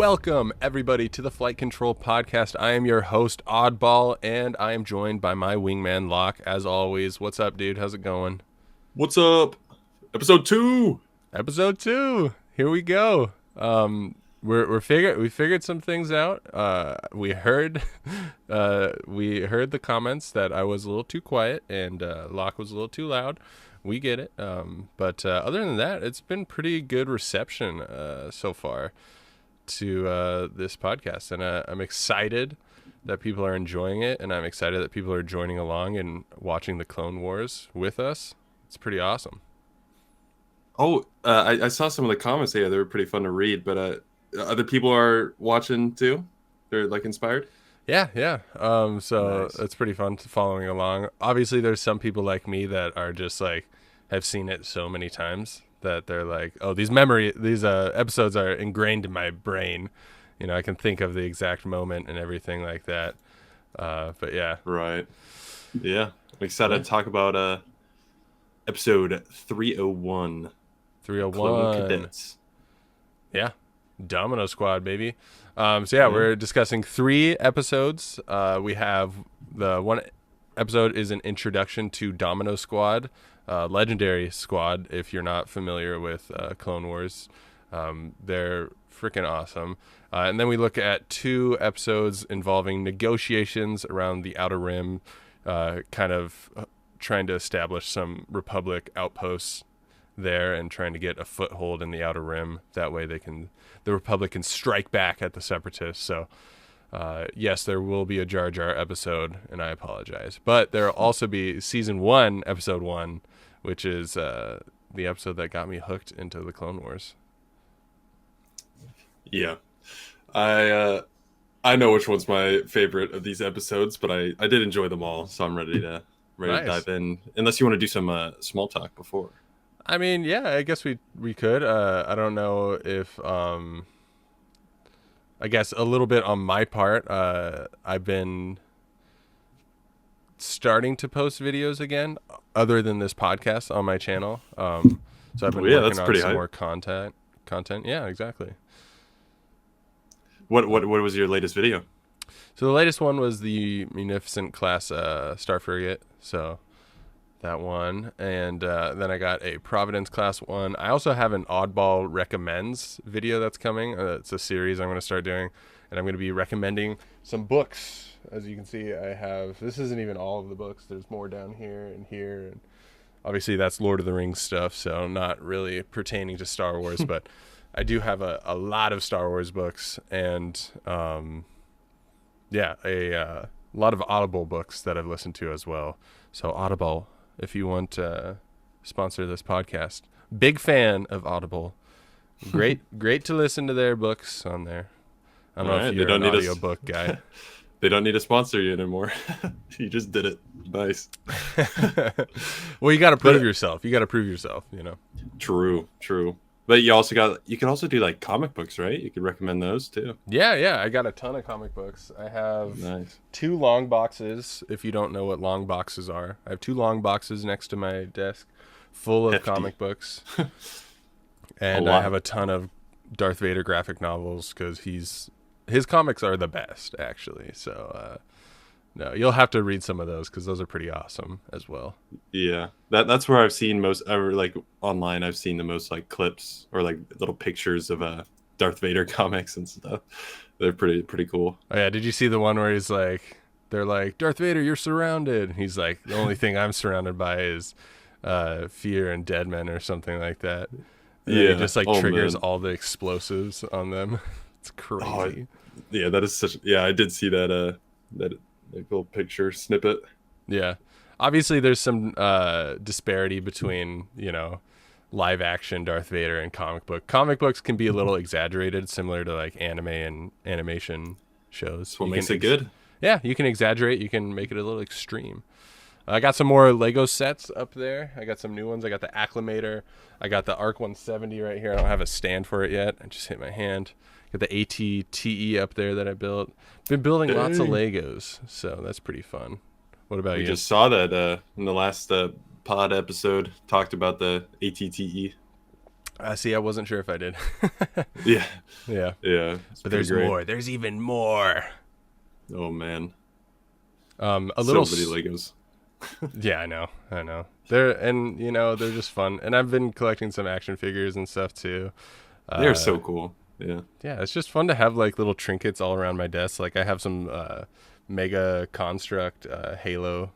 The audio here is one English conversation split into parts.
Welcome, everybody, to the Flight Control Podcast. I am your host, Oddball, and I am joined by my wingman, Lokke, as always. What's up, dude? How's it going? What's up? Episode 2. Episode 2. Here we go. We figured some things out. We heard the comments that I was a little too quiet and Lokke was a little too loud. We get it. But other than that, it's been pretty good reception so far to this podcast, and I'm excited that people are enjoying it, and I'm excited that people are joining along and watching the Clone Wars with us. It's pretty awesome. I saw some of the comments. Yeah, they were pretty fun to read, but other people are watching too? They're like inspired? Yeah. So Nice. it's pretty fun following along. Obviously, there's some people like me that are just like, have seen it so many times that they're like, oh, these episodes are ingrained in my brain. You know, I can think of the exact moment and everything like that. But yeah. Right. Yeah. I'm excited to talk about episode 301. 301. Clone Cadets. Yeah. Domino Squad, baby. We're discussing 3 episodes. We have the one episode is an introduction to Domino Squad, legendary squad. If you're not familiar with Clone Wars, they're freaking awesome. And then we look at 2 episodes involving negotiations around the Outer Rim, kind of trying to establish some Republic outposts there and trying to get a foothold in the Outer Rim. That way the Republic can strike back at the Separatists. So yes, there will be a Jar Jar episode, and I apologize. But there will also be Season 1, Episode 1, which is the episode that got me hooked into the Clone Wars. Yeah. I know which one's my favorite of these episodes, but I did enjoy them all, so I'm ready to Nice. dive in. Unless you want to do some small talk before. I mean, yeah, I guess we could. I don't know if I guess a little bit on my part. I've been starting to post videos again, other than this podcast on my channel. So I've been working on some more content. Yeah, exactly. What was your latest video? So the latest one was the Munificent class Star Frigate. So that one, and then I got a Providence class one. I also have an Oddball recommends video that's coming. It's a series I'm going to start doing, and I'm going to be recommending some books. As you can see, I have, this isn't even all of the books. There's more down here, and obviously that's Lord of the Rings stuff, so not really pertaining to Star Wars, but I do have a lot of Star Wars books, and a lot of Audible books that I've listened to as well. So Audible, if you want to sponsor this podcast. Big fan of Audible. Great to listen to their books on there. I don't know if you're an audiobook guy. They don't need to sponsor you anymore. You just did it. Nice. Well, you got to prove yourself. You got to prove yourself, you know. True. But you can also do like comic books, right? You could recommend those too. Yeah. I got a ton of comic books. I have 2 long boxes. If you don't know what long boxes are, I have 2 long boxes next to my desk full of comic books. And I have a ton of Darth Vader graphic novels because his comics are the best, actually. So no, you'll have to read some of those because those are pretty awesome as well. Yeah, that's where I've seen most, or like online, I've seen the most like clips or like little pictures of Darth Vader comics and stuff. They're pretty cool. Oh yeah, did you see the one where they're like, Darth Vader, you're surrounded. He's like, the only thing I'm surrounded by is fear and dead men or something like that. And he just triggers all the explosives on them. It's crazy. Yeah, that is such. Yeah, I did see that little picture snippet. Yeah, obviously there's some disparity between live action Darth Vader and comic book. Comic books can be a little exaggerated, similar to like anime and animation shows. That's what makes it good. Yeah, you can exaggerate. You can make it a little extreme. I got some more Lego sets up there. I got some new ones. I got the Acclimator. I got the Arc 170 right here. I don't have a stand for it yet. I just hit my hand. Got the AT-TE up there that I built. Been building lots of Legos, so that's pretty fun. What about you? We just saw that in the last pod episode, talked about the AT-TE. See, I wasn't sure if I did. Yeah, Yeah. yeah, it's But pretty there's great. more. There's even more. Oh man, A so little. many Legos. Yeah, I know. I know. They're just fun. And I've been collecting some action figures and stuff too. They are Uh, so cool. Yeah. yeah, it's just fun to have like little trinkets all around my desk. Like I have some Mega Construct Halo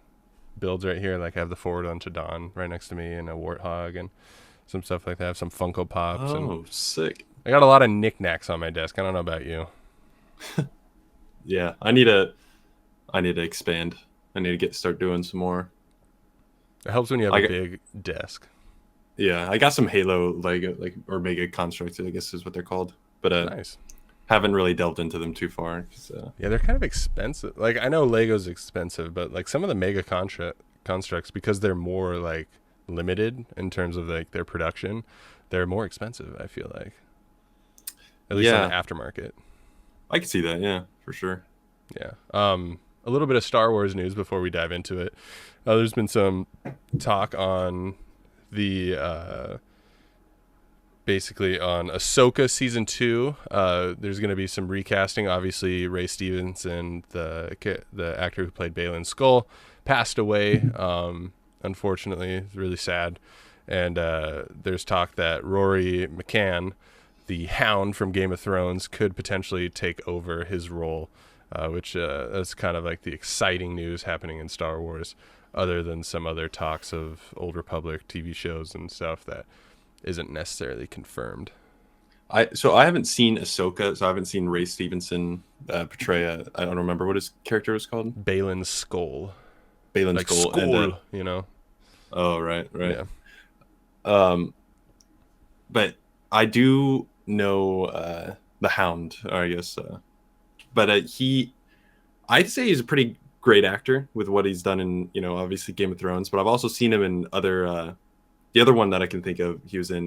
builds right here. Like I have the Forward Unto Dawn right next to me, and a Warthog, and some stuff like that. I have some Funko Pops, and Oh, sick. I got a lot of knickknacks on my desk. I don't know about you. Yeah, I need to expand. I need to start doing some more. It helps when you have I a got, big desk. yeah, I got some Halo Lego, like, or Mega Constructs, I guess is what they're called. But Nice. haven't really delved into them too far. 'Cause, Yeah, they're kind of expensive. Like I know Lego's expensive, but like some of the Mega constructs, because they're more like limited in terms of like their production, they're more expensive. I feel like, at least on the yeah, aftermarket. I can see that. Yeah, for sure. Yeah. A little bit of Star Wars news before we dive into it. There's been some talk on the basically on Ahsoka season 2. There's going to be some recasting. Obviously, Ray Stevenson, the actor who played Baylan Skoll, passed away. Unfortunately, it's really sad. And there's talk that Rory McCann, the Hound from Game of Thrones, could potentially take over his role, which that's kind of like the exciting news happening in Star Wars, other than some other talks of Old Republic TV shows and stuff that isn't necessarily confirmed. I haven't seen Ahsoka, so I haven't seen Ray Stevenson portray I don't remember what his character was called. Baylan Skoll, Baylan like Skoll, and Skoll, you know? oh right, right. Yeah. Um, but I do know the Hound, or I guess, but I'd say he's a pretty great actor with what he's done in, obviously Game of Thrones. But I've also seen him in other. The other one that I can think of, he was a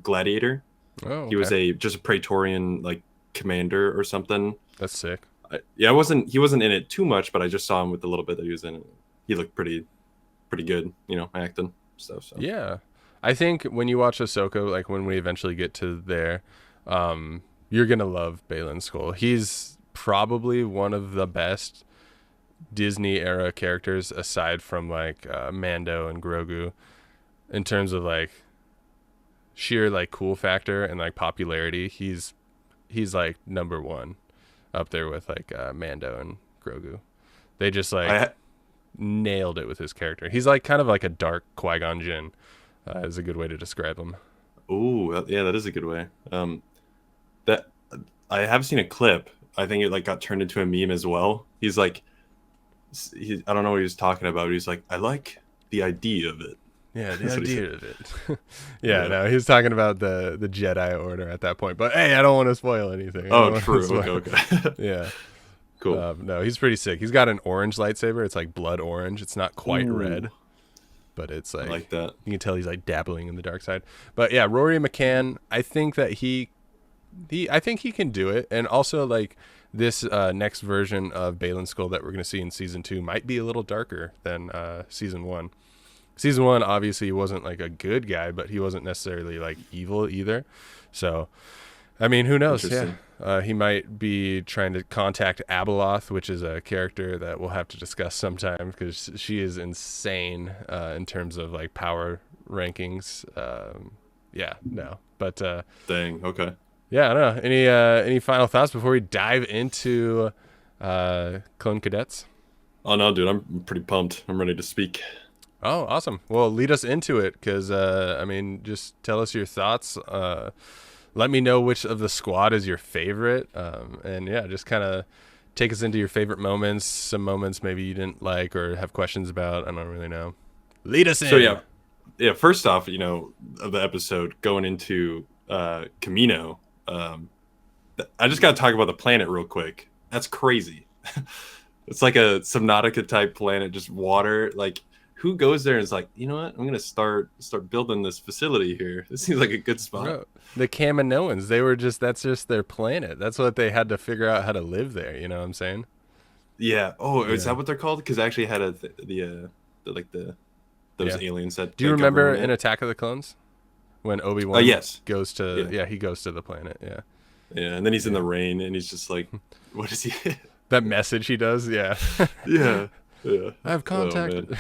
Gladiator. Oh, He was okay. just a Praetorian like commander or something. That's sick. Yeah, he wasn't in it too much, but I just saw him with the little bit that he was in it. He looked pretty good, acting stuff. So Yeah. I think when you watch Ahsoka, like when we eventually get to there, you're going to love Baylan Skoll. He's probably one of the best Disney era characters aside from like Mando and Grogu in terms of like sheer like cool factor and like popularity. He's like number one up there with like Mando and Grogu. They just like I nailed it with his character. He's like kind of like a dark Qui-Gon Jinn, is a good way to describe him. oh yeah, that is a good way. That I have seen a clip. I think it like got turned into a meme as well. He's like, I don't know what he was talking about. He's like, I like the idea of it. Yeah, the That's what he said. idea of it. Yeah, Yeah. no, he was talking about the Jedi Order at that point. But hey, I don't want to spoil anything. I Oh, don't want to true. spoil. Okay, okay. Yeah. Cool. No, he's pretty sick. He's got an orange lightsaber. It's like blood orange. It's not quite Ooh, red, but it's I like like that. you can tell he's like dabbling in the dark side. But yeah, Rory McCann, I think that I think he can do it. And also like this next version of Baylan Skoll that we're going to see in season 2 might be a little darker than season 1. Season 1, obviously, he wasn't like a good guy, but he wasn't necessarily like evil either. So, I mean, who knows? Yeah. Interesting. He might be trying to contact Abeloth, which is a character that we'll have to discuss sometime because she is insane in terms of like power rankings. Yeah, no. But Dang. Okay. yeah, I don't know. Any final thoughts before we dive into Clone Cadets? Oh no, dude, I'm pretty pumped. I'm ready to speak. Oh, awesome. Well, lead us into it because, I mean, just tell us your thoughts. Let me know which of the squad is your favorite. And, yeah, just kind of take us into your favorite moments, some moments maybe you didn't like or have questions about. I don't really know. Lead us in. So yeah. First off, of the episode going into Camino, I just got to talk about the planet real quick. That's crazy. It's like a Subnautica type planet, just water. Like, who goes there and is like, you know what? I'm gonna start building this facility here. This seems like a good spot. Bro, the Kaminoans, that's just their planet. That's what they had to figure out how to live there. You know what I'm saying? Yeah. Oh, is Yeah. that what they're called? Because I actually had those Yeah. aliens that Do you that remember govern in it. Attack of the Clones? when Obi-Wan Yes. goes to he goes to the planet. Yeah. Yeah, and then he's in the rain, and he's just like, "What is he?" That message he does, yeah. Yeah, yeah. I have Oh man, contacted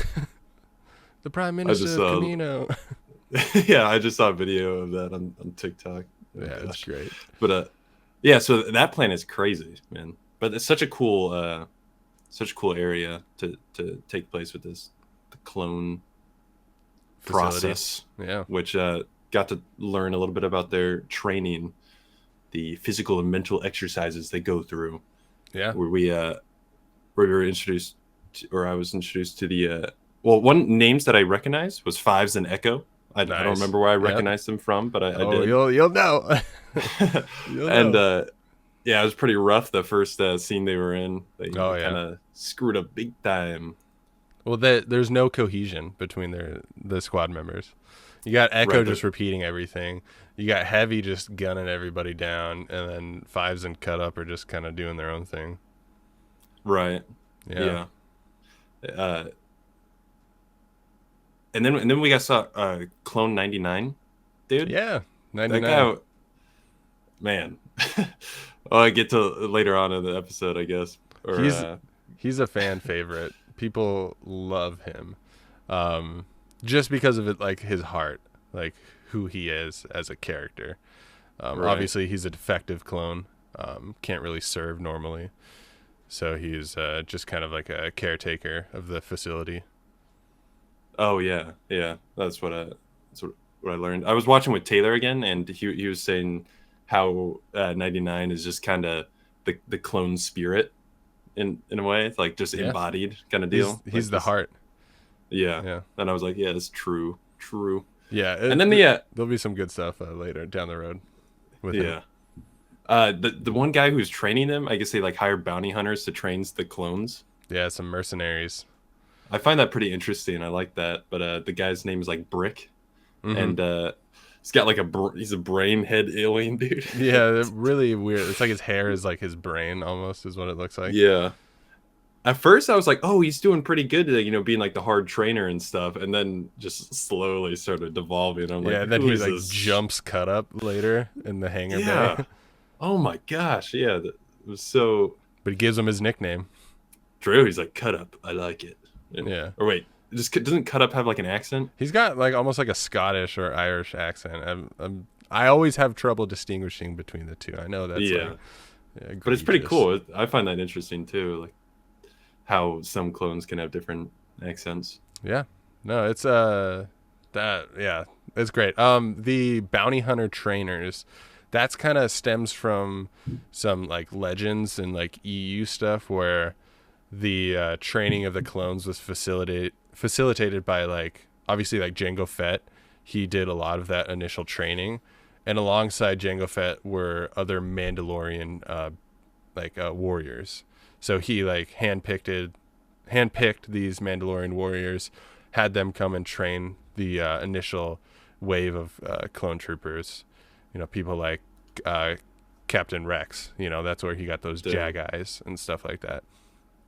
the Prime I just Minister of saw. Camino. Yeah, I just saw a video of that on TikTok. Oh, Yeah, it's gosh. great. But yeah. So that planet is crazy, man. But it's such a cool area to take place with the clone Facility. process. Yeah. Which got to learn a little bit about their training, the physical and mental exercises they go through. Yeah. Where we were introduced to, or I was introduced to the one names that I recognized was Fives and Echo. I don't remember where I recognized them from, but I did. You'll know. And yeah, it was pretty rough the first scene they were in. They kind of screwed up big time. Well, there's no cohesion between the squad members. You got Echo just repeating everything. You got Heavy just gunning everybody down, and then Fives and Cut Up are just kind of doing their own thing. Right. Yeah. And then we got saw Clone 99, dude. Yeah, 99. That guy, man. Well, I get to later on in the episode, I guess. Or, he's a fan favorite. People love him, just because of it, like his heart, like who he is as a character. Obviously, he's a defective clone. Can't really serve normally, so he's just kind of like a caretaker of the facility. Oh yeah, that's what I learned. I was watching with Taylor again, and he was saying how 99 is just kind of the clone spirit in a way. It's like just embodied kind of deal. He's the heart. Yeah. And I was like, yeah, that's true. Yeah, and then there'll be some good stuff later down the road with him. The one guy who's training them, I guess they like hire bounty hunters to train the clones. Yeah, some mercenaries. I find that pretty interesting. I like that. But the guy's name is like Brick, and he's got like he's a brain head alien dude. Yeah, really weird. It's like his hair is like his brain almost is what it looks like. Yeah. At first I was like, oh, he's doing pretty good, being like the hard trainer and stuff, and then just slowly started devolving. I'm like, and then he like jumps Cut Up later in the hangar bay. Oh my gosh, yeah, it was so. But he gives him his nickname. Drew, he's like, Cut Up, I like it. Yeah. Or wait, doesn't Cut Up have like an accent? He's got like almost like a Scottish or Irish accent. I always have trouble distinguishing between the two. I know that's but it's pretty cool. I find that interesting too, like how some clones can have different accents. Yeah. No, it's it's great. The bounty hunter trainers, that's kind of stems from some like legends and like EU stuff where the training of the clones was facilitated by like obviously like Jango Fett. He did a lot of that initial training, and alongside Jango Fett were other Mandalorian warriors. So he like handpicked these Mandalorian warriors, had them come and train the initial wave of clone troopers. People like Captain Rex. That's where he got those Jag eyes and stuff like that.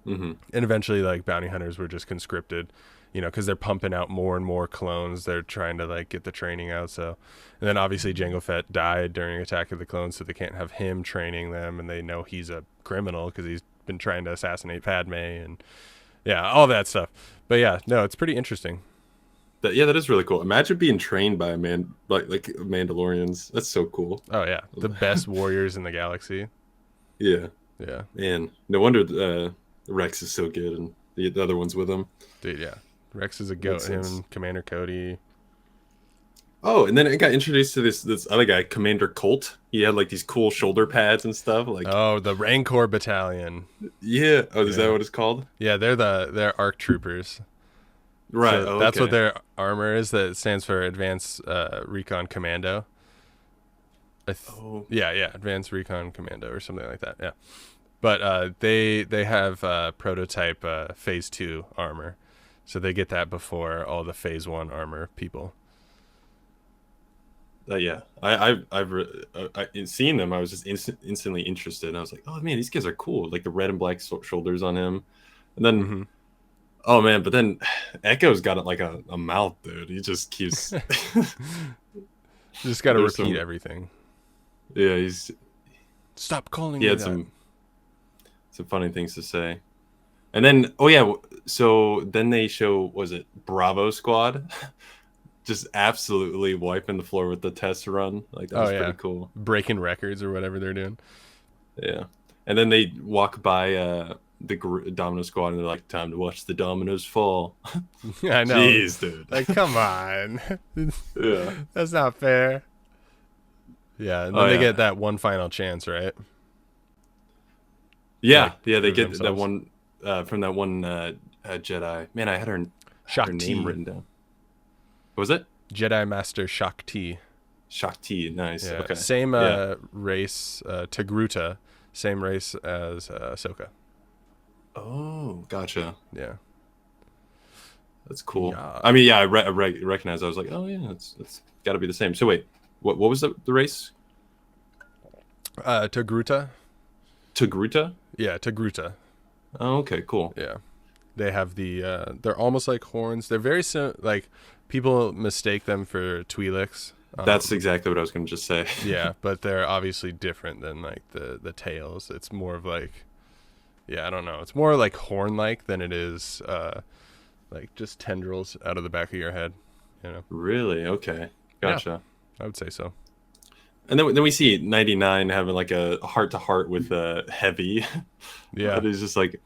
Mm-hmm. And eventually, like bounty hunters were just conscripted, because they're pumping out more and more clones. They're trying to like get the training out. So, and then obviously Jango Fett died during Attack of the Clones, so they can't have him training them, and they know he's a criminal because he's been trying to assassinate Padme and all that stuff. But yeah, no, it's pretty interesting. That is really cool. Imagine being trained by a man like Mandalorians. That's so cool. Oh yeah, the best warriors in the galaxy. Yeah. Man, no wonder Rex is so good, and the other ones with him. Dude, yeah, Rex is a goat. Him and Commander Cody. Oh, and then it got introduced to this other guy, Commander Colt. He had like these cool shoulder pads and stuff. Like the Rancor Battalion. Yeah. Oh, is that what it's called? Yeah, they're ARC troopers. Right. So that's what their armor is. That stands for Advanced Recon Commando. Advanced Recon Commando or something like that. Yeah. But they have prototype Phase 2 armor, so they get that before all the Phase 1 armor people. I've seeing them. I was just instantly interested. I was like, oh man, these guys are cool. Like the red and black shoulders on him, and then oh man, but then Echo's got like a mouth, dude. He just keeps. Just got to There's repeat some- everything. Yeah, Stop calling he me had that. some funny things to say. And then, oh yeah, so then they show, was it Bravo Squad? Just absolutely wiping the floor with the test run. Like that Oh was yeah, pretty cool. breaking records or whatever they're doing. Yeah. And then they walk by the Domino Squad and they're like, time to watch the dominoes fall. I know. Jeez, dude. Like, come on. Yeah. That's not fair. Yeah, and then Oh, they yeah. get that one final chance, right? Yeah. Like, Yeah, they prove get that themselves. one from that one Jedi. Man, I had her Shakti. name written down. What was it? Jedi Master Shakti. Shakti. Nice. Yeah. Okay. Same Yeah. race, Togruta. Same race as Ahsoka. Oh, gotcha. Yeah. That's cool. Yeah. I mean, yeah, I recognized. I was like, oh yeah, it's got to be the same. So wait, what was the race? Togruta. Togruta? Yeah, Togruta. Oh, okay, cool. Yeah. They have they're almost like horns. They're very like people mistake them for Twi'leks. That's exactly what I was going to just say. Yeah, but they're obviously different than like the tails. It's more of like, yeah, I don't know. It's more like horn-like than it is like just tendrils out of the back of your head. You know. Really? Okay, gotcha. I would say so. And then we see 99 having like a heart-to-heart with Heavy. Yeah. But it's just like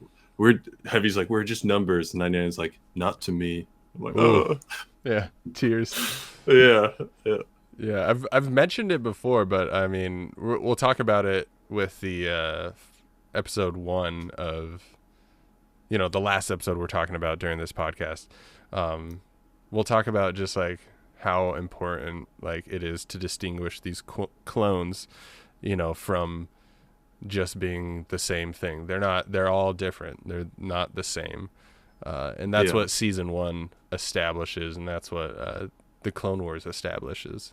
Heavy's like, we're just numbers. And 99's like, not to me. I'm like, Ooh. oh. Yeah. Tears. Yeah. Yeah. I've mentioned it before, but I mean, we'll talk about it with the episode 1 of, you know, the last episode we're talking about during this podcast. We'll talk about just like how important like it is to distinguish these clones, you know, from just being the same thing. They're all different. They're not the same. And that's what season 1 establishes, and that's what the Clone Wars establishes.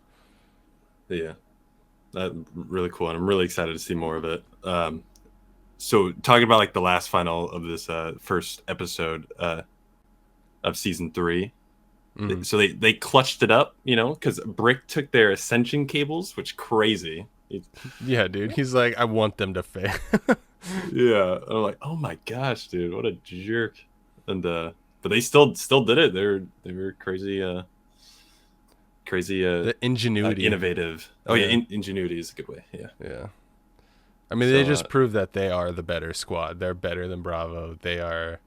Yeah. That really cool, and I'm really excited to see more of it. So talking about like the last final of this first episode of season 3. Mhm. So they clutched it up, you know, because Brick took their ascension cables, which crazy. Yeah, dude. He's like, I want them to fail. Yeah, I'm like, oh my gosh, dude, what a jerk. And but they still did it. They were crazy, The ingenuity. innovative. Oh yeah, ingenuity is a good way. Yeah. Yeah. I mean, they just prove that they are the better squad. They're better than Bravo. They are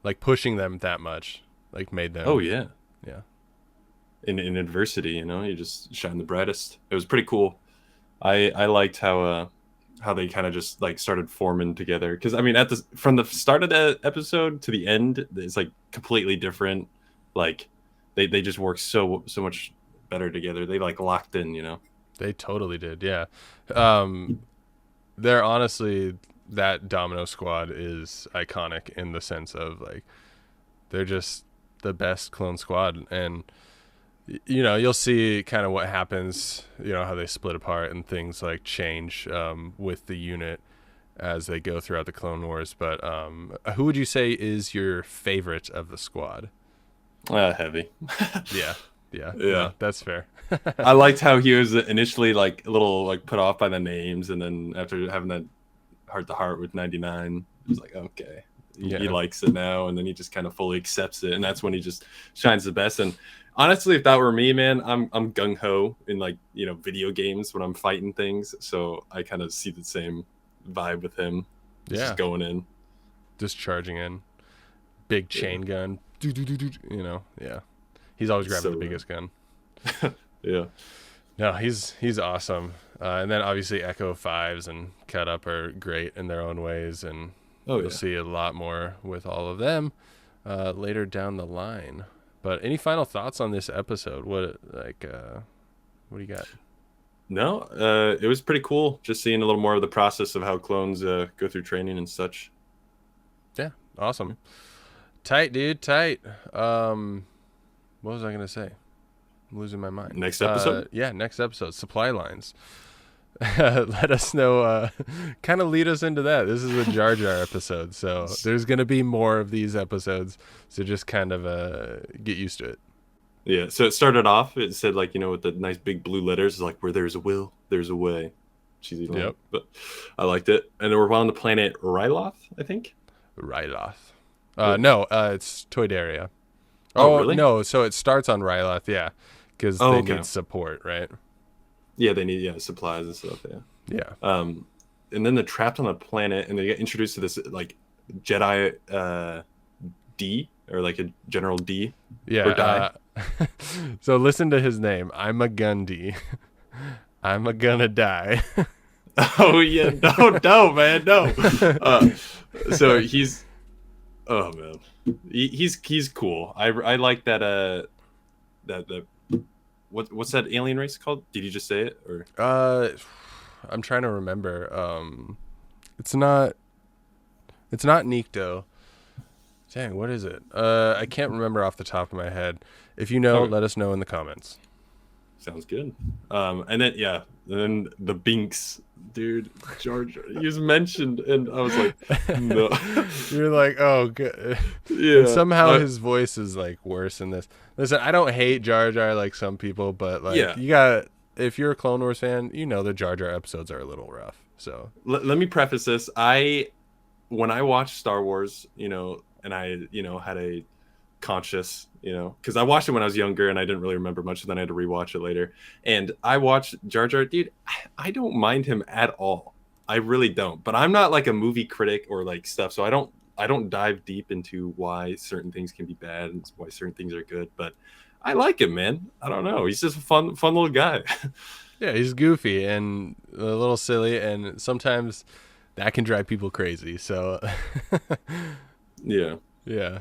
like pushing them that much, like made them. Oh yeah. Yeah. In adversity, you know, you just shine the brightest. It was pretty cool. I liked how they kind of just like started forming together, because I mean from the start of the episode to the end, it's like completely different. Like they just work so much better together. They like locked in, you know. They totally did. Yeah. They're honestly, that Domino Squad is iconic in the sense of like they're just the best clone squad. And you know, you'll see kind of what happens, you know, how they split apart and things like change with the unit as they go throughout the Clone Wars. But who would you say is your favorite of the squad? Heavy. Yeah. Yeah. No, that's fair. I liked how he was initially like a little like put off by the names, and then after having that heart to heart with 99, it was like, okay, he likes it now, and then he just kind of fully accepts it, and that's when he just shines the best. And honestly, if that were me, man, I'm gung ho in like, you know, video games when I'm fighting things, so I kind of see the same vibe with him. Just going in, just charging in, big chain gun, you know. Yeah, he's always grabbing the biggest gun. Yeah. No, he's awesome. And then obviously Echo 5s and Cut Up are great in their own ways, and you'll see a lot more with all of them later down the line. But any final thoughts on this episode? What do you got? No, it was pretty cool just seeing a little more of the process of how clones go through training and such. Yeah, awesome. Tight, dude, tight. What was I gonna say? I'm losing my mind. Next episode? Yeah, next episode. Supply lines. Let us know. Kind of lead us into that. This is a Jar Jar episode, so there's gonna be more of these episodes. So just kind of get used to it. Yeah, so it started off. It said like with the nice big blue letters, like where there's a will, there's a way. Cheesy line, Yep. but I liked it. And we're on the planet Ryloth, I think. Ryloth. Yeah. No, it's Toydaria. Oh, Oh really? no, so it starts on Ryloth, yeah, because Oh, they okay. need support, right? Yeah, they need supplies and stuff. Yeah. Yeah. And then they're trapped on the planet, and they get introduced to this like Jedi D, or like a General D, Yeah. or Die. So listen to his name. I'm a Gundy. I'm a gonna die. Oh yeah, no, man, no. So he's, oh man, he's cool. I like that that what's that alien race called? Did you just say it, or? I'm trying to remember. It's not Nikto. Dang, what is it? I can't remember off the top of my head. If you know, Okay. let us know in the comments. Sounds good. And then the Binks, dude, George, he was mentioned, and I was like, no. You're like, oh, good. Yeah. And somehow his voice is like worse in this. Listen, I don't hate Jar Jar like some people, but like Yeah. you got, if you're a Clone Wars fan, the Jar Jar episodes are a little rough. So Let me preface this. When I watched Star Wars, and I, had a conscious, because I watched it when I was younger and I didn't really remember much, and then I had to rewatch it later. And I watched Jar Jar, dude. I don't mind him at all. I really don't. But I'm not like a movie critic or like stuff, so I don't dive deep into why certain things can be bad and why certain things are good. But I like him, man. I don't know. He's just a fun little guy. yeah, he's goofy and a little silly, and sometimes that can drive people crazy. So Yeah. yeah.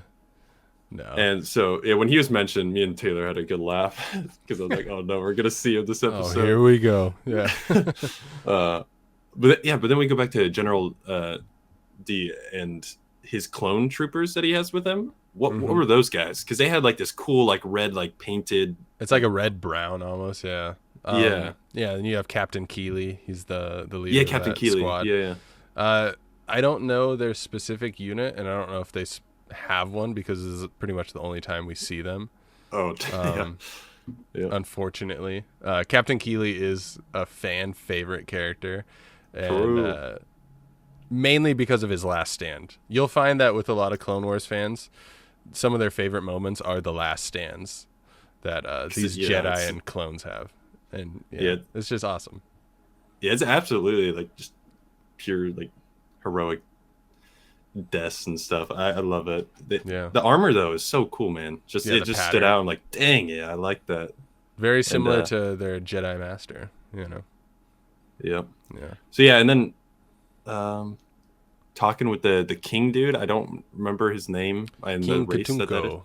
No. And so, yeah, when he was mentioned, me and Taylor had a good laugh because I was like, "Oh no, we're gonna see him this Oh, episode." here we go. Yeah. But then we go back to General D and his clone troopers that he has with him. What were those guys? Because they had like this cool, like red, like painted. It's like a red brown almost. Yeah. Yeah. Yeah. And you have Captain Keeley. He's the leader. Yeah, of Captain that Keeley. squad. Yeah. I don't know their specific unit, and I don't know if they have one because this is pretty much the only time we see them. Oh, yeah. Unfortunately, Captain Keeley is a fan favorite character, and mainly because of his last stand. You'll find that with a lot of Clone Wars fans, some of their favorite moments are the last stands that these Jedi and clones have, and it's just awesome. Yeah, it's absolutely like just pure like heroic deaths and stuff. I love it. The armor though is so cool, man. It just pattern stood out. I'm like, dang, yeah, I like that. Very similar to their Jedi Master, Yep. Yeah. So yeah, and then talking with the king dude, I don't remember his name. And King the race Katunko.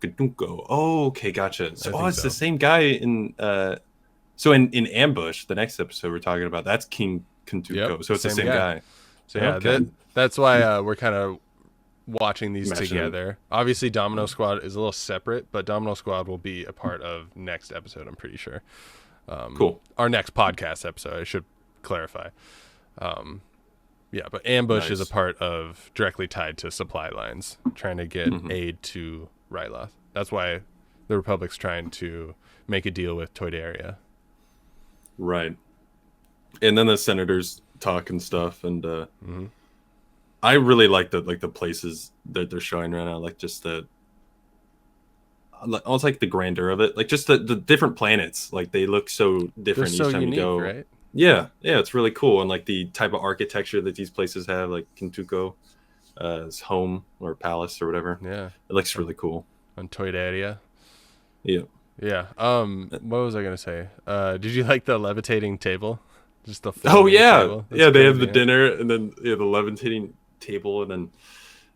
Katunko. Oh, okay, gotcha. So it's so. the same guy in so in Ambush, the next episode we're talking about, that's King Katunko. Yep, so it's the same guy. So yeah, that's why we're kind of watching these together. Obviously, Domino Squad is a little separate, but Domino Squad will be a part of next episode, I'm pretty sure. Cool. Our next podcast episode, I should clarify. Yeah, but Ambush is a part of, directly tied to supply lines, trying to get aid to Ryloth. That's why the Republic's trying to make a deal with Toydaria. Right. And then the senators talk and stuff, and I really like the places that they're showing right now, like just almost like the grandeur of it, like just the different planets, like they look so different each time unique, you go. right? Yeah, it's really cool, and like the type of architecture that these places have, like Kintuko, his home or palace or whatever. Yeah, it looks really cool. On Toydaria. Yeah. Yeah. What was I gonna say? Did you like the levitating table? Just the table? They crazy, have the dinner, and then the levitating table, and then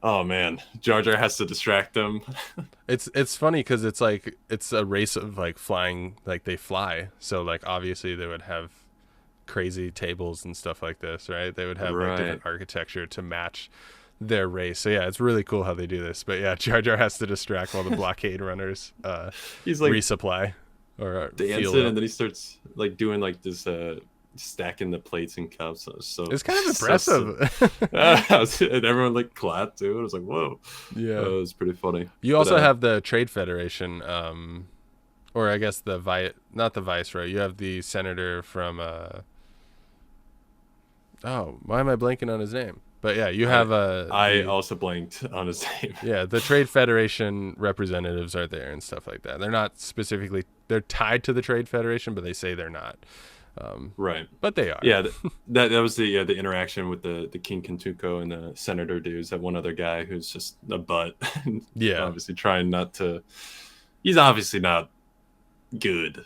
oh man, Jar Jar has to distract them. It's funny because it's like it's a race of like flying, like they fly. So like obviously they would have crazy tables and stuff like this, right? They would have like different architecture to match their race. So yeah, it's really cool how they do this. But yeah, Jar Jar has to distract while the blockade runners he's like resupply or dancing, and then he starts like doing like this stacking the plates and cups. So It's kind of so impressive. and everyone like clapped too. It was like, whoa. Yeah. It was pretty funny. You also have the Trade Federation, or I guess not the viceroy. You have the senator from. Oh, why am I blanking on his name? But yeah, you have I also blanked on his name. Yeah, the Trade Federation representatives are there and stuff like that. They're not specifically they're tied to the Trade Federation, but they say they're not. Right. But they are. Yeah, that was the interaction with the King Kentuko and the senator dudes. That one other guy who's just a butt. Yeah. Obviously trying not to. He's obviously not good.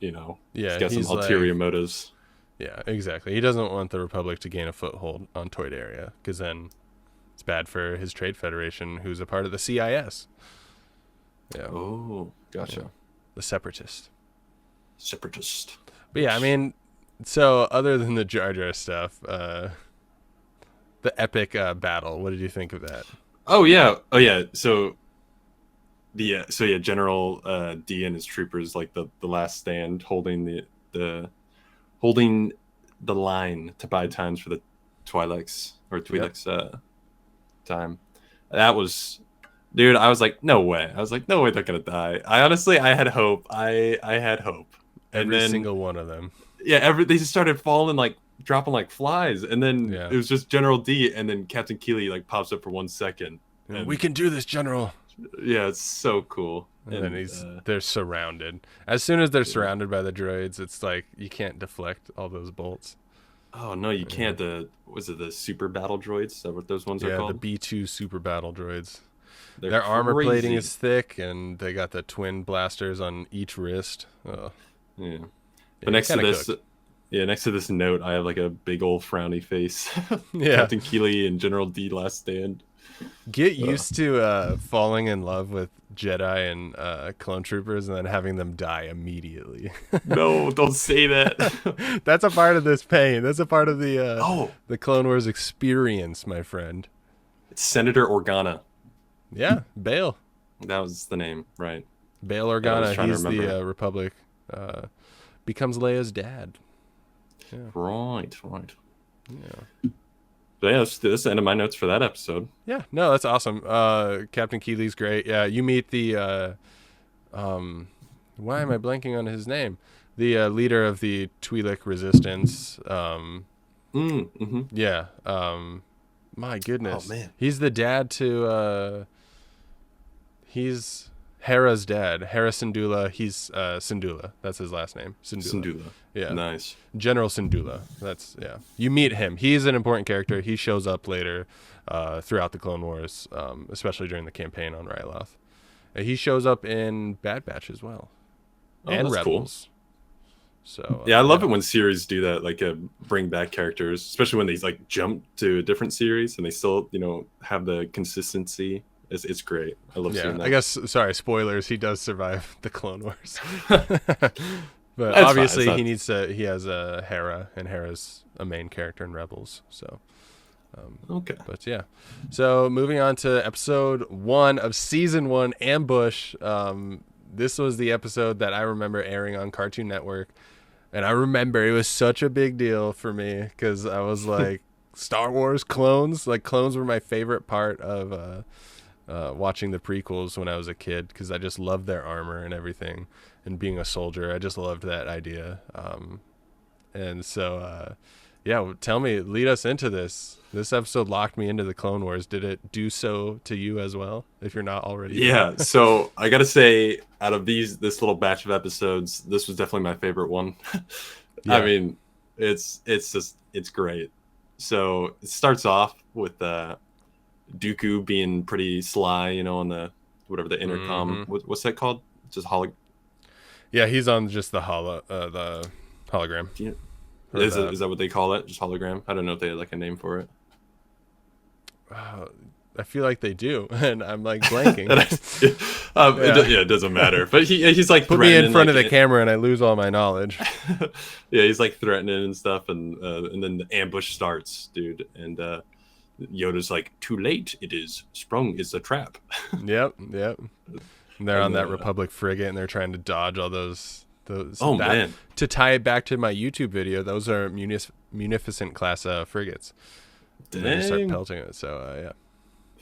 Yeah. He's got some ulterior motives. Yeah, exactly. He doesn't want the Republic to gain a foothold on Toydaria, because then it's bad for his Trade Federation, who's a part of the CIS. Yeah. Oh, gotcha. Yeah. The Separatist. But yeah, I mean, so other than the Jar Jar stuff, the epic battle, what did you think of that? Oh yeah. So General D and his troopers, like the last stand, holding the line to buy times for the Twi'leks time. That was, dude. I was like, no way. They're gonna die. I had hope. I had hope. Every single one of them. Yeah, they just started falling, like dropping like flies, and then it was just General D, and then Captain Keeley like pops up for 1 second. And we can do this, General. Yeah, it's so cool. And then they're surrounded. As soon as they're surrounded by the droids, it's like you can't deflect all those bolts. Oh no, you can't. Was it the super battle droids? Is that what those ones are called? Yeah, the B2 super battle droids. Their armor plating is thick, and they got the twin blasters on each wrist. Oh. Yeah. But next to this note, I have like a big old frowny face. Yeah. Captain Keeley and General D last stand. Get used to falling in love with Jedi and clone troopers and then having them die immediately. No, don't say that. That's a part of this pain. That's a part of the Clone Wars experience, my friend. It's Senator Organa. Yeah, Bail. That was the name, right? Bail Organa. He's the Republic. Becomes Leia's dad. Yeah. Right. Yeah. But yeah, that's the end of my notes for that episode. Yeah, no, that's awesome. Captain Keeley's great. Yeah, you meet the why am I blanking on his name? The leader of the Twi'lek resistance. Yeah. My goodness. Oh man. He's the dad to he's Hera's dad, Hera Syndulla. He's Syndulla. That's his last name. Syndulla. Yeah. Nice. General Syndulla. That's You meet him. He's an important character. He shows up later throughout the Clone Wars, especially during the campaign on Ryloth. He shows up in Bad Batch as well. And Rebels. Cool. So I love it when series do that, like bring back characters, especially when they like jump to a different series and they still, have the consistency. It's great. I love seeing that. I guess, sorry, spoilers. He does survive the Clone Wars, but obviously he has a Hera, and Hera's a main character in Rebels. So, okay. But yeah, so moving on to episode 1 of season 1, Ambush. This was the episode that I remember airing on Cartoon Network, and I remember it was such a big deal for me because I was like, Star Wars clones. Like clones were my favorite part of. Watching the prequels when I was a kid because I just loved their armor and everything, and being a soldier, I just loved that idea. And so, lead us into this. This episode locked me into the Clone Wars. Did it do so to you as well? If you're not already, yeah. So I gotta say, out of this little batch of episodes, this was definitely my favorite one. Yeah. I mean, it's great. So it starts off with Dooku being pretty sly, on the intercom. Mm-hmm. What's that called? Just Yeah, he's on just the hologram. Yeah. Is that what they call it? Just hologram? I don't know if they had like a name for it. I feel like they do, and I'm like blanking. It doesn't matter. But he's like put me in front of the camera, and I lose all my knowledge. Yeah, he's like threatening and stuff, and then the ambush starts, dude, and. Yoda's like, too late, it is. Sprung is a trap. Yep. And they're on that Republic frigate, and they're trying to dodge all those Oh man, to tie it back to my YouTube video, those are munificent class frigates. And they just start dang, pelting it. So yeah.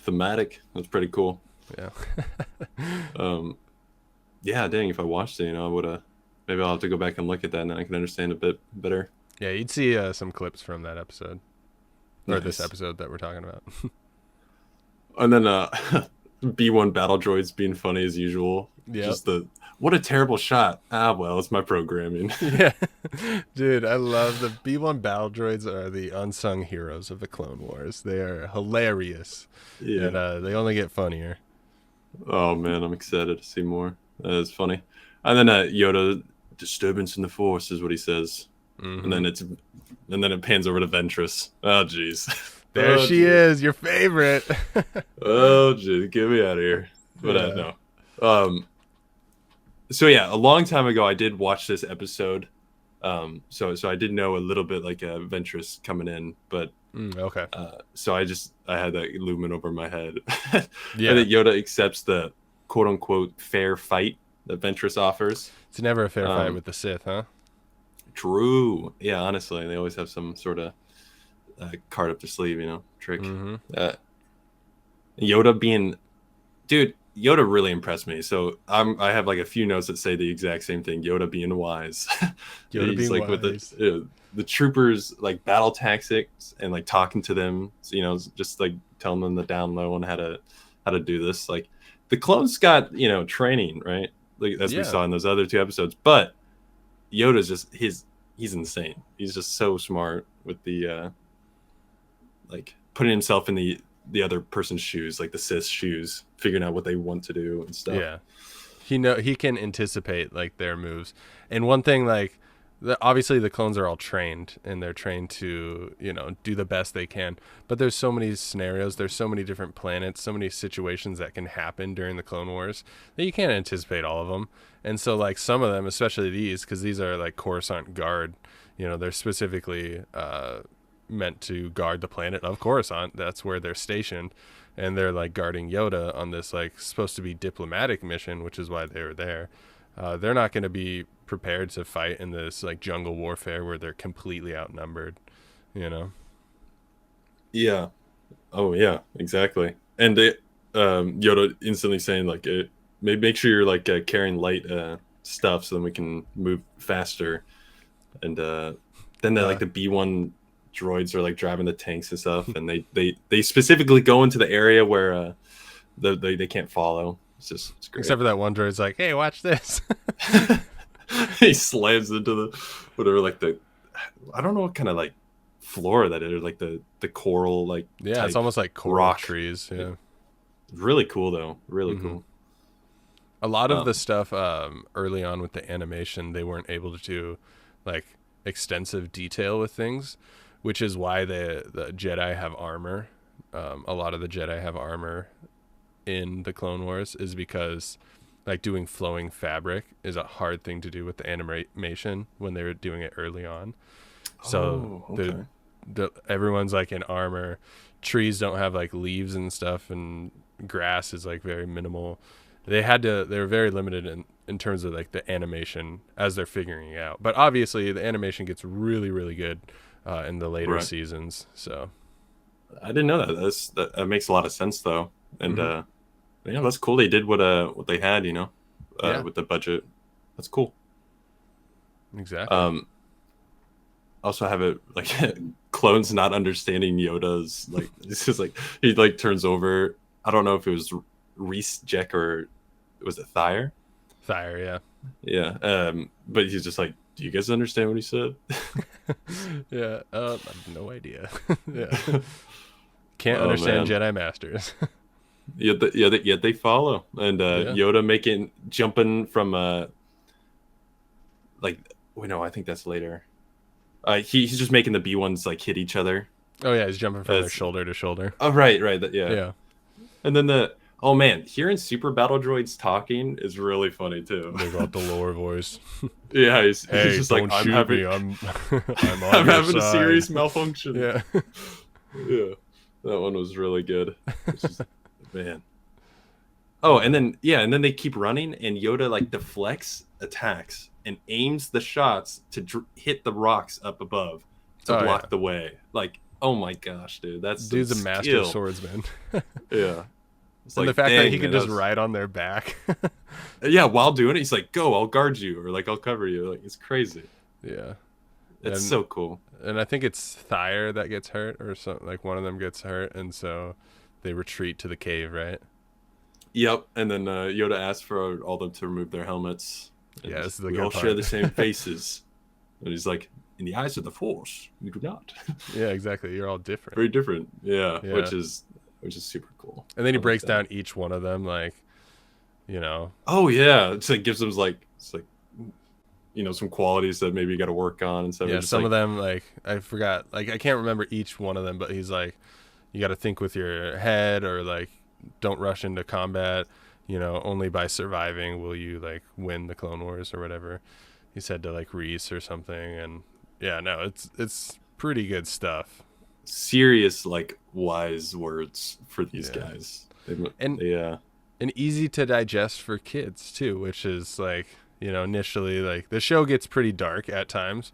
thematic. That's pretty cool. Yeah. Yeah, dang. If I watched it, I would have. Maybe I'll have to go back and look at that, and then I can understand a bit better. Yeah, you'd see some clips from that episode, or this Nice. episode that we're talking about. And then B1 battle droids being funny as usual. Yeah. Just what a terrible shot. Ah, well, it's my programming. Yeah, dude, I love the B1 battle droids are the unsung heroes of the Clone Wars. They are hilarious, Yeah. and they only get funnier. Oh man, I'm excited to see more. That is funny. And then Yoda, disturbance in the Force is what he says. Mm-hmm. And then it pans over to Ventress. Oh jeez. There Oh, she geez. is, your favorite. Oh jeez, get me out of here. But Yeah. no. So yeah, a long time ago I did watch this episode. So I did know a little bit like Ventress coming in, but Okay. so I had that looming over my head. Yeah. And that Yoda accepts the quote unquote fair fight that Ventress offers. It's never a fair fight with the Sith, huh? True. Yeah, honestly, they always have some sort of card up their sleeve, trick. Mm-hmm. Yoda being, dude, Yoda really impressed me. So I have like a few notes that say the exact same thing. Yoda being wise. Yoda He's being like wise. with the troopers like battle tactics and like talking to them, just like telling them the down low on how to do this. Like the clones got training, right? Like as we saw in those other two episodes, but Yoda's just he's insane. He's just so smart with the like putting himself in the other person's shoes, like the Sith's shoes, figuring out what they want to do and stuff. Yeah, he can anticipate like their moves. And one thing, like obviously the clones are all trained and they're trained to do the best they can. But there's so many scenarios, there's so many different planets, so many situations that can happen during the Clone Wars that you can't anticipate all of them. And so like some of them, especially these, because these are like Coruscant Guard, they're specifically meant to guard the planet of Coruscant. That's where they're stationed, and they're like guarding Yoda on this like supposed to be diplomatic mission, which is why they were there. They're not going to be prepared to fight in this like jungle warfare where they're completely outnumbered. Yeah. Oh yeah, exactly. And they Yoda instantly saying like make sure you're like carrying light stuff so then we can move faster. And then like the B1 droids are like driving the tanks and stuff, and they specifically go into the area where they can't follow. It's great. Except for that one droid's like, hey, watch this. He slams into the whatever, like I don't know what kind of like flora that is, like the coral, like yeah, it's almost like coral rock trees. Yeah, really cool though, really cool. A lot of the stuff early on with the animation, they weren't able to do like extensive detail with things, which is why the Jedi have armor. A lot of the Jedi have armor in the Clone Wars is because like doing flowing fabric is a hard thing to do with the animation when they were doing it early on. So everyone's like in armor. Trees don't have like leaves and stuff, and grass is like very minimal. They were very limited in terms of like the animation as they're figuring it out. But obviously the animation gets really, really good in the later seasons. So I didn't know that. That makes a lot of sense though. And yeah, that's cool. They did what they had, with the budget. That's cool. Exactly. Also have it like clones not understanding Yoda's like it's just like he like turns over. I don't know if it was Reese Jack or was it Thyre? Thyre, yeah. But he's just like, do you guys understand what he said? Yeah. I have no idea. Yeah. Can't understand Jedi Masters. Yet they follow, and Yoda jumping from like wait, no, I think that's later. He's just making the B1s like hit each other. Oh yeah, he's jumping from their shoulder to shoulder. Oh right, yeah. Yeah. And then oh man, hearing super battle droids talking is really funny too. They got the lower voice. Yeah, he's just don't like shoot me. I'm on your having a side. serious malfunction. Yeah. Yeah. That one was really good. Man. Oh, and then they keep running, and Yoda like deflects attacks and aims the shots to hit the rocks up above to Oh block yeah, the way. Like, oh my gosh, dude, that's some dude's a master skill. swordsman. Yeah, it's And the like, fact that dang, he man, can that just was, ride on their back. yeah. While doing it, he's like, "Go, I'll guard you," or like, "I'll cover you." Like, it's crazy. Yeah. It's And so cool. I think it's Thyre that gets hurt, or something. Like one of them gets hurt, and so they retreat to the cave, right? Yep. And then Yoda asked for all them to remove their helmets, Yeah, and this is the we all good share part. the same faces. And he's like, "In the eyes of the Force, we do not." Yeah, exactly. You're all different. Very different. Yeah, Yeah. which is super cool. And then he I like breaks that. down each one of them, like, you know. Oh yeah, it's like gives them like it's like some qualities that maybe you got to work on and stuff. Yeah, It's just some of like, them, like, I forgot. Like, I can't remember each one of them, but he's like, you got to think with your head, or like, don't rush into combat. Only by surviving will you, like, win the Clone Wars or whatever. He said to, like, Reese or something. And yeah, no, it's pretty good stuff. serious like wise words for these Yeah. guys. And Yeah. and easy to digest for kids too, which is like, initially, like, the show gets pretty dark at times,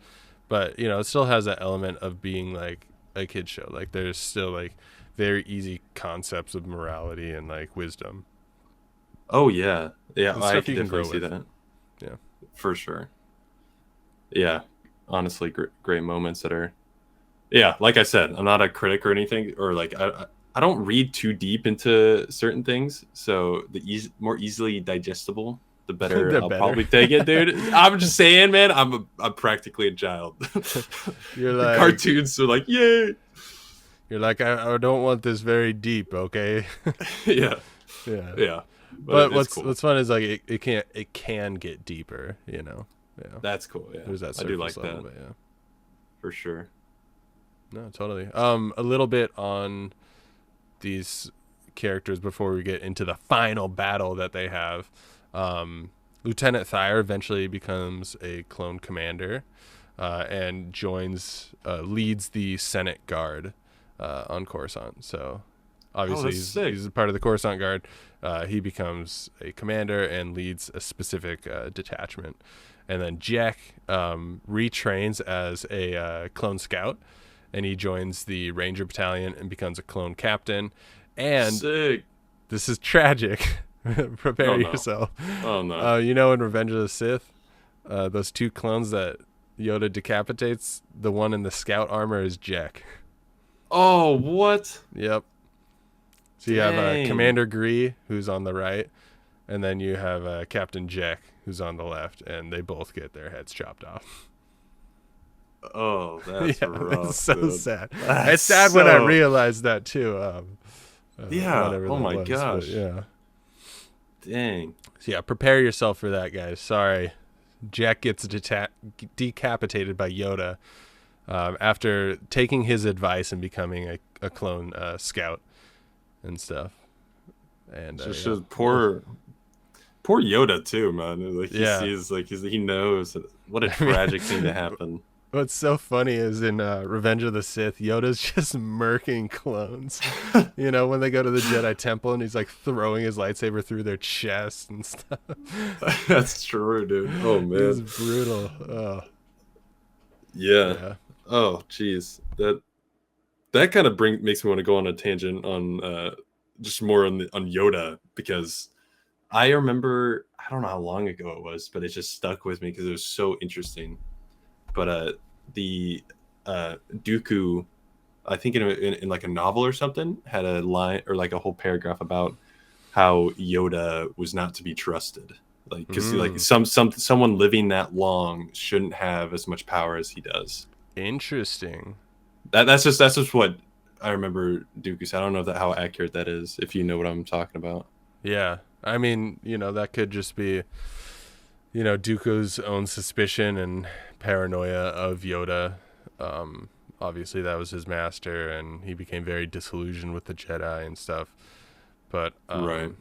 but it still has that element of being like a kid show. Like, there's still like very easy concepts of morality and like wisdom Oh yeah, yeah. and I stuff can you can grow definitely see with. that Yeah. for sure. Yeah, honestly, great moments that are. Yeah, like I said, I'm not a critic or anything, or like I don't read too deep into certain things, so the more easily digestible, the better The I'll better. probably take it, dude. I'm just saying, man. I'm practically a child. You're The like cartoons are like, yay. I don't want this very deep, okay? Yeah, Yeah. yeah. But But it's what's cool. fun is like it can get deeper. Yeah. That's cool. Yeah, There's that I do surface like level, that but yeah. for sure. No, totally. A little bit on these characters before we get into the final battle that they have. Lieutenant Thyre eventually becomes a clone commander, and leads the Senate Guard on Coruscant. So Oh, obviously that's sick. he's a part of the Coruscant Guard. He becomes a commander and leads a specific detachment. And then Jack retrains as a clone scout, and he joins the Ranger Battalion and becomes a clone captain. And Sick. this is tragic. Prepare Oh no. yourself. Oh no. In Revenge of the Sith, those two clones that Yoda decapitates, the one in the scout armor is Jack. Oh, what? Yep. So you have Dang. Commander Gree, who's on the right, and then you have Captain Jack, who's on the left, and they both get their heads chopped off. Oh, that's Yeah, rough. it's so dude. sad. That's It's sad when I so- realized that too. Yeah. Whatever Oh that my was, gosh. but yeah. Dang. So yeah, prepare yourself for that, guys. Sorry, Jack gets decapitated by Yoda after taking his advice and becoming a clone scout and stuff. And Just yeah. poor Yoda too, man. Like he Yeah. sees, like he knows what a tragic thing to happen. What's so funny is in Revenge of the Sith, Yoda's just murking clones. When they go to the Jedi Temple and he's like throwing his lightsaber through their chest and stuff. That's true, dude. Oh It's man. brutal. Oh, Yeah. yeah. Oh, jeez. That kind of makes me want to go on a tangent on just more on Yoda, because I remember, I don't know how long ago it was, but it just stuck with me because it was so interesting. But the Dooku, I think in like a novel or something, had a line or like a whole paragraph about how Yoda was not to be trusted, like because like someone living that long shouldn't have as much power as he does. Interesting. That's just what I remember Dooku said. I don't know how accurate that is, if you know what I'm talking about. Yeah. I mean, that could just be, Dooku's own suspicion and paranoia of Yoda. Obviously, that was his master, and he became very disillusioned with the Jedi and stuff. But, Right.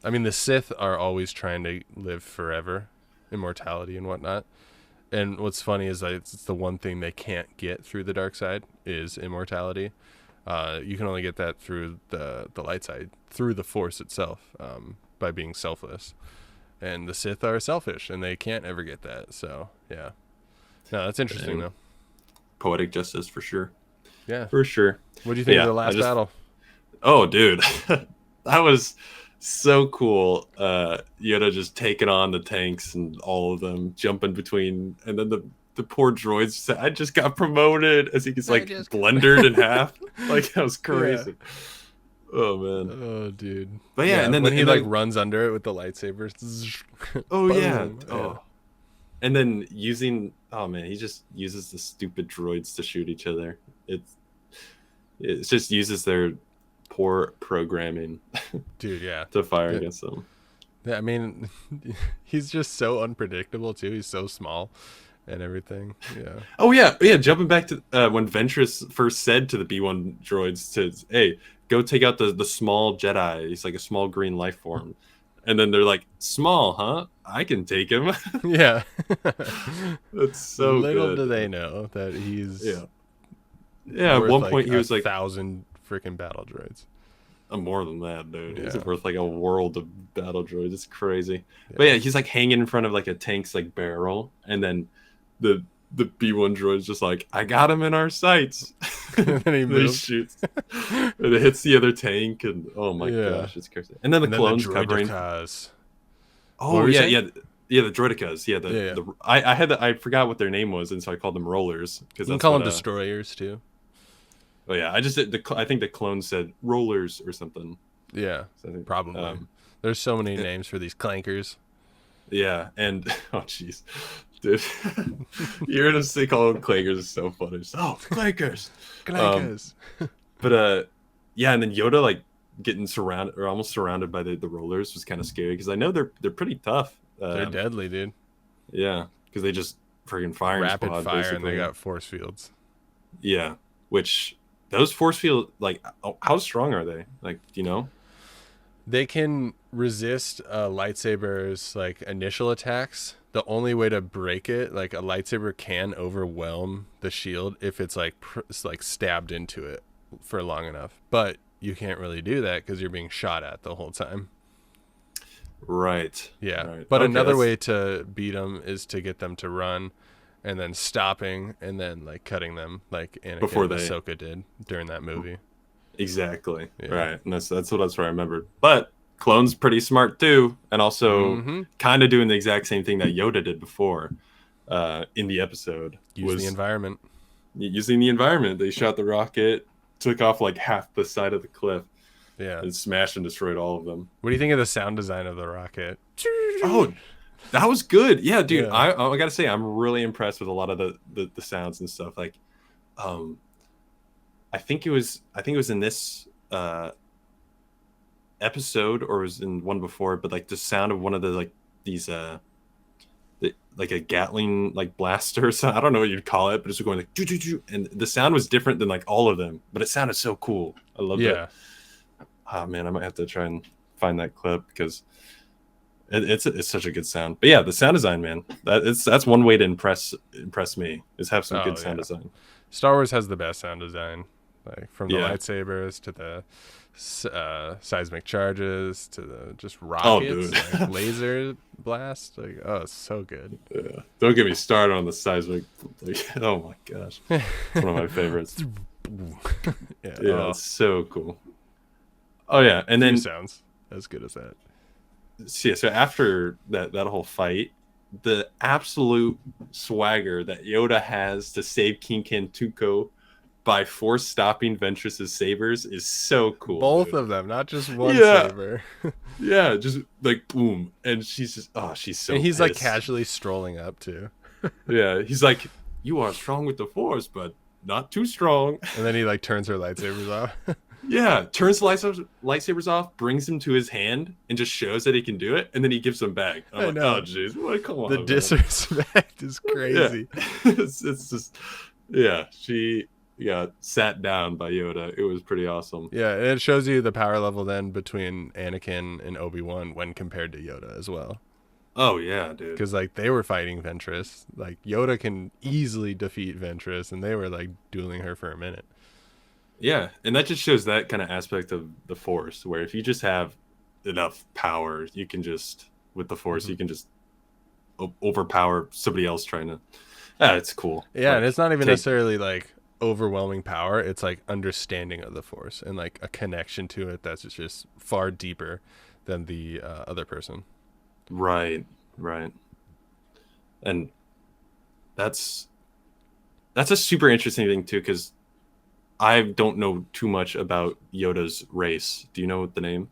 I mean, the Sith are always trying to live forever, immortality and whatnot. And what's funny is that it's the one thing they can't get through the dark side is immortality. You can only get that through the light side, through the Force itself, by being selfless. and the Sith are selfish, and they can't ever get that. So yeah, no, that's interesting though. Poetic justice for sure. Yeah, for sure. What do you think of the last battle? Oh, dude, that was so cool. Yoda just taking on the tanks and all of them jumping between, and then the poor droids said, "I just got promoted," as he gets like blendered in half. Like that was crazy. Yeah. Oh man. Oh dude. But yeah, and then when he like runs under it with the lightsabers. Oh yeah. Oh. And then he just uses the stupid droids to shoot each other. It just uses their poor programming, dude. Yeah, to fire against them. Yeah, I mean, he's just so unpredictable too. He's so small and everything. Yeah. Oh yeah. Jumping back to when Ventress first said to the B1 droids "Hey, go take out the small Jedi. He's like a small green life form." And then they're like, "Small, huh? I can take him." Yeah. That's so little good. do they know that he's at one point he was like 1,000 freaking battle droids. More than that, dude. Yeah. He's worth like a world of battle droids. It's crazy. Yeah. But yeah, he's like hanging in front of like a tank's like barrel, and then the B1 droid's just like, "I got him in our sights." And then he shoots, and it hits the other tank, and oh my gosh, it's crazy. And then the clones covering. Oh yeah, the droidicas. Yeah, I forgot what their name was, and so I called them rollers because you can call them destroyers too. Oh yeah, I think the clone said rollers or something. Yeah, so probably. There's so many names for these clankers. Yeah, and oh jeez, dude, hearing them say call them clankers is so funny. Just, clankers. But yeah, and then Yoda like getting surrounded or almost surrounded by the rollers was kind of scary because I know they're pretty tough. They're deadly, dude. Yeah, because they just friggin' fire rapid squad, fire, basically. And they got force fields. Yeah, which those force fields, like, how strong are they? Like, do you know? They can resist lightsabers like initial attacks. The only way to break it, like a lightsaber can overwhelm the shield if it's like stabbed into it for long enough. But you can't really do that because you're being shot at the whole time. Right. Yeah. Right. But another way to beat them is to get them to run, and then stopping, and then like cutting them, like Anakin and Ahsoka did during that movie. Exactly. Yeah. Right. And that's what I remembered. But Clone's pretty smart too, and also kind of doing the exact same thing that Yoda did before in the episode. Using the environment. Using the environment. They shot the rocket, took off like half the side of the cliff. Yeah. And smashed and destroyed all of them. What do you think of the sound design of the rocket? Oh, that was good. Yeah, dude. Yeah. I gotta say, I'm really impressed with a lot of the sounds and stuff. Like, I think it was in this episode, or it was in one before, but like the sound of one of the like these like a Gatling like blaster sound. I don't know what you'd call it, but it's going like doo, doo, doo, and the sound was different than like all of them, but it sounded so cool. I loved it. Oh man, I might have to try and find that clip because it's such a good sound. But yeah, the sound design, man, that's one way to impress me, is have some good sound design. Star Wars has the best sound design, like from the lightsabers to the seismic charges to the just rockets, like laser blast. Like, it's so good. Yeah. Don't get me started on the seismic. Like, oh my gosh, it's one of my favorites. It's so cool. Oh yeah, and then sounds as good as that. So after that whole fight, the absolute swagger that Yoda has to save King Tuco by force stopping Ventress's sabers is so cool. Both of them, not just one saber. Yeah, just like boom, and she's just she's so. And he's pissed. like casually strolling up too. Yeah, he's like, "You are strong with the force, but not too strong." And then he like turns her lightsabers off. Yeah, turns the lightsabers off, brings them to his hand, and just shows that he can do it, and then he gives them back. I'm like, oh, jeez, come on. The disrespect is crazy. Yeah. it's just, she got sat down by Yoda. It was pretty awesome. Yeah, and it shows you the power level then between Anakin and Obi-Wan when compared to Yoda as well. Oh, yeah, dude. Because, like, they were fighting Ventress. Like, Yoda can easily defeat Ventress, and they were, like, dueling her for a minute. Yeah, and that just shows that kind of aspect of the Force, where if you just have enough power, you can just with the Force. You can just overpower somebody else trying to. Yeah, it's cool. Yeah, and it's not even necessarily like overwhelming power. It's like understanding of the Force and like a connection to it that's just far deeper than the other person. Right. And that's a super interesting thing too, because I don't know too much about Yoda's race. Do you know the name?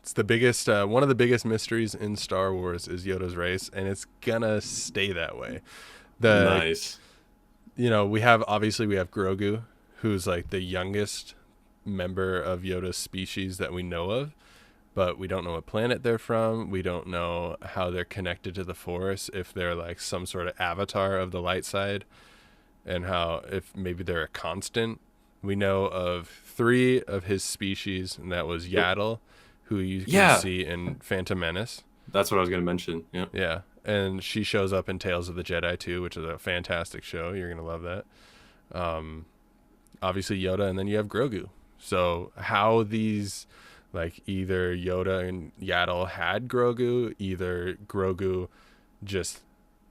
It's the biggest, one of the biggest mysteries in Star Wars is Yoda's race, and it's gonna stay that way. Nice. We have Grogu, who's like the youngest member of Yoda's species that we know of, but we don't know what planet they're from. We don't know how they're connected to the Force, if they're like some sort of avatar of the light side, and how if maybe they're a constant. We know of 3 of his species, and that was Yaddle, who you can see in Phantom Menace. That's what I was going to mention. Yeah. Yeah. And she shows up in Tales of the Jedi too, which is a fantastic show. You're going to love that. Obviously Yoda, and then you have Grogu. So how these, like, either Yoda and Yaddle had Grogu, either Grogu just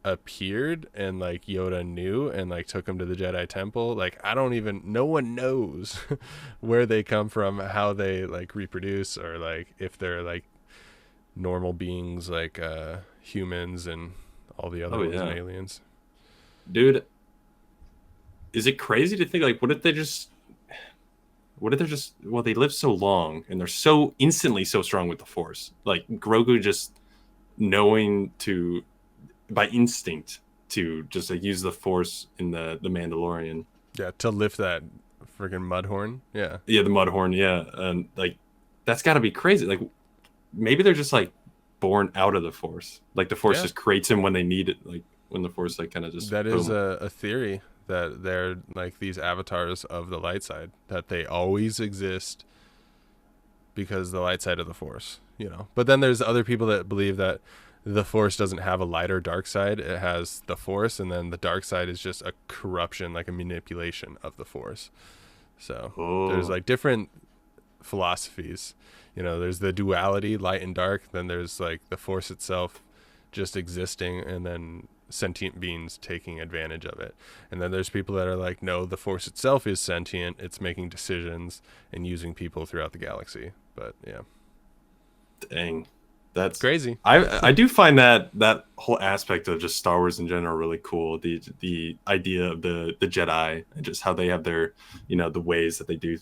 appeared and like Yoda knew and like took him to the Jedi Temple. Like, no one knows where they come from, how they like reproduce, or like if they're like normal beings like humans and all the other aliens. Dude, is it crazy to think, like, what if they're just well, they live so long and they're so instantly so strong with the Force, like Grogu just knowing by instinct to just like use the Force in the Mandalorian. Yeah, to lift that freaking mudhorn. Yeah, the mudhorn. Yeah, and like that's got to be crazy. Like maybe they're just like born out of the Force. Like the Force just creates him when they need it. Like when the Force like kind of just. That is a theory that they're like these avatars of the light side, that they always exist because the light side of the Force. But then there's other people that believe that the Force doesn't have a light or dark side. It has the Force, and then the dark side is just a corruption, like a manipulation of the Force. So there's like different philosophies. There's the duality, light and dark. Then there's like the Force itself just existing, and then sentient beings taking advantage of it. And then there's people that are like, no, the Force itself is sentient. It's making decisions and using people throughout the galaxy. But yeah. Dang. That's crazy. I do find that whole aspect of just Star Wars in general really cool. The idea of the Jedi and just how they have their, the ways that they do.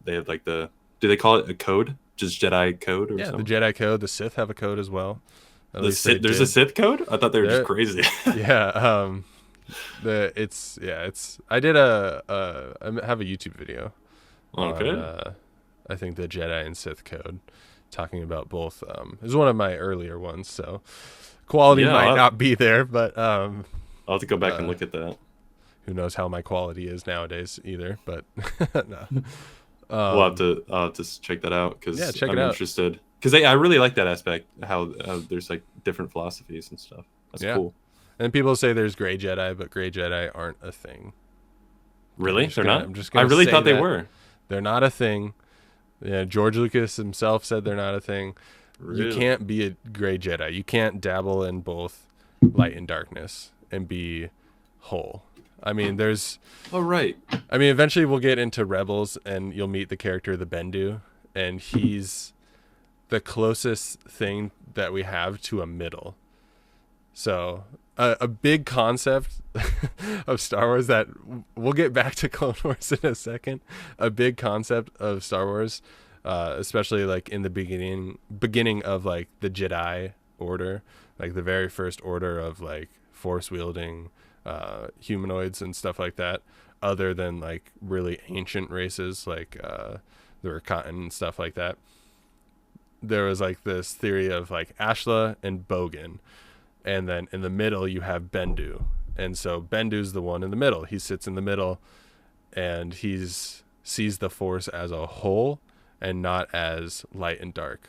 They have like do they call it a code? Just Jedi code or something? The Jedi code. The Sith have a code as well. There's a Sith code? I thought they were just crazy. Yeah. I did I have a YouTube video. Okay. On, I think the Jedi and Sith code, talking about both. It was one of my earlier ones, so quality might not be there, but I'll have to go back and look at that. Who knows how my quality is nowadays either, but no. I'll have to check that out, because I'm interested. Because I really like that aspect, how there's like different philosophies and stuff. That's cool. And people say there's gray Jedi, but gray Jedi aren't a thing. Really? They're not? I really thought they were. They're not a thing. Yeah, George Lucas himself said they're not a thing. Really? You can't be a gray Jedi. You can't dabble in both light and darkness and be whole. I mean, there's... Oh, right. I mean, eventually we'll get into Rebels, and you'll meet the character, the Bendu, and he's the closest thing that we have to a middle. So a big concept of Star Wars that we'll get back to Clone Wars in a second. A big concept of Star Wars, especially like in the beginning of like the Jedi Order, like the very first order of like force wielding humanoids and stuff like that, other than like really ancient races like the Rakatan and stuff like that. There was like this theory of like Ashla and Bogan, and then in the middle you have Bendu, and so Bendu's the one in the middle. He sits in the middle, and sees the Force as a whole and not as light and dark,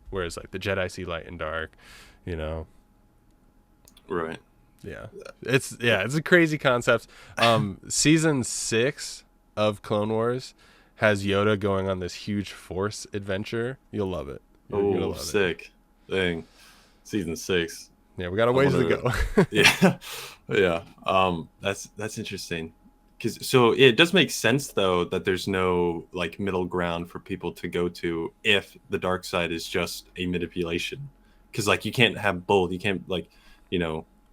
whereas like the Jedi see light and dark, Right. Yeah, it's a crazy concept. Season 6 of Clone Wars has Yoda going on this huge Force adventure. You'll love it. Oh, sick. Dang. season 6. Yeah, we got a ways to go. Yeah, yeah. That's interesting. So it does make sense though that there's no like middle ground for people to go to if the dark side is just a manipulation. Because like you can't have both. You can't like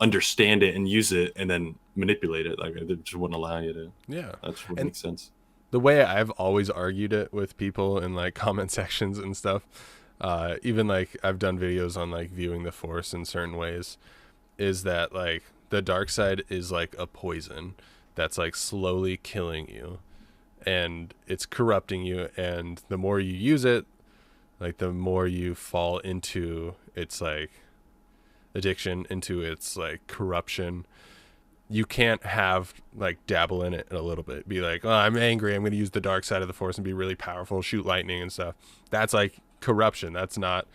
understand it and use it and then manipulate it. Like it just wouldn't allow you to. Yeah, that's what makes sense. The way I've always argued it with people in like comment sections and stuff, even like I've done videos on like viewing the Force in certain ways, is that like the dark side is like a poison that's like slowly killing you and it's corrupting you, and the more you use it, like the more you fall into its like addiction, into its like corruption. You can't have like dabble in it a little bit, be like, oh, I'm angry, I'm going to use the dark side of the Force and be really powerful, shoot lightning and stuff. That's like corruption. That's not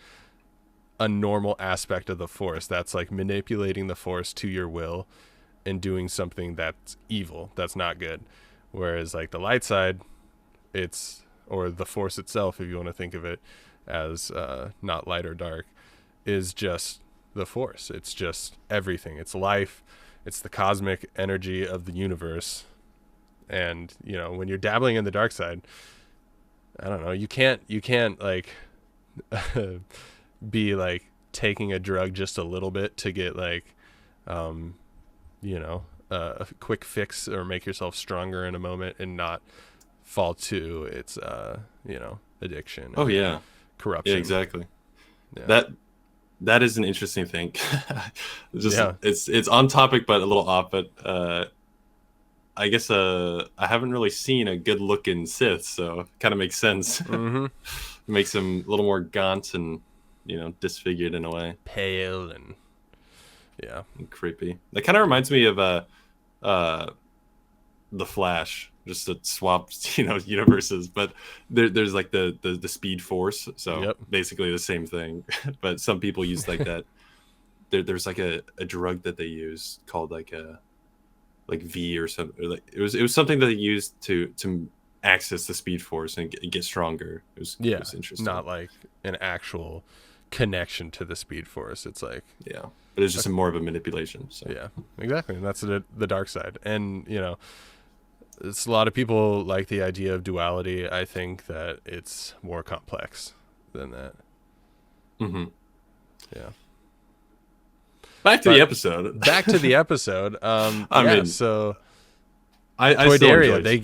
a normal aspect of the Force. That's like manipulating the Force to your will and doing something that's evil, that's not good. Whereas like the light side, or the Force itself, if you want to think of it as not light or dark, is just the Force. It's just everything. It's life. It's the cosmic energy of the universe. And, when you're dabbling in the dark side, I don't know, you can't like be like taking a drug just a little bit to get like, a quick fix or make yourself stronger in a moment and not fall to its, addiction. Oh yeah. Corruption. Yeah, exactly. Yeah. That is an interesting thing. It's on topic, but a little off. But I guess I haven't really seen a good looking Sith, so it kind of makes sense. Mm-hmm. Makes him a little more gaunt and disfigured in a way, pale and creepy. That kind of reminds me of the Flash. Just to swap, universes, but there's like the Speed Force, so basically the same thing. But some people use like that. There's like a drug that they use called like V or something. Or like it was something that they used to access the Speed Force and get stronger. It was interesting. Not like an actual connection to the Speed Force. It's like but it's just more of a manipulation. So. Yeah, exactly, and that's the dark side, and it's a lot of people like the idea of duality. I think that it's more complex than that. Mm-hmm. Yeah. Back to the episode. I mean, so Toydaria, they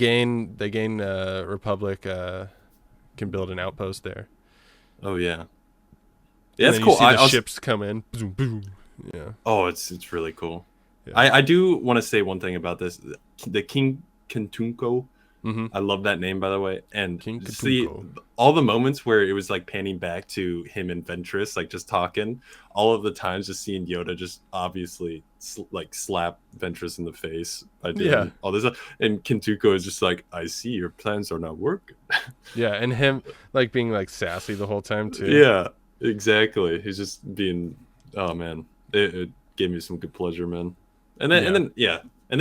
gain Republic can build an outpost there. Oh yeah. Yeah, that's cool. The ships come in. Boom, boom. Yeah. Oh, it's really cool. Yeah. I do want to say one thing about this. The King Kentunko. Mm-hmm. I love that name, by the way. And see all the moments where it was like panning back to him and Ventress, like just talking. All of the times, just seeing Yoda just obviously like slap Ventress in the face by doing all this stuff. And Kentuko is just like, I see your plans are not working. Yeah, and him like being like sassy the whole time too. Yeah, exactly. He's just being. Oh man, it gave me some good pleasure, man. And then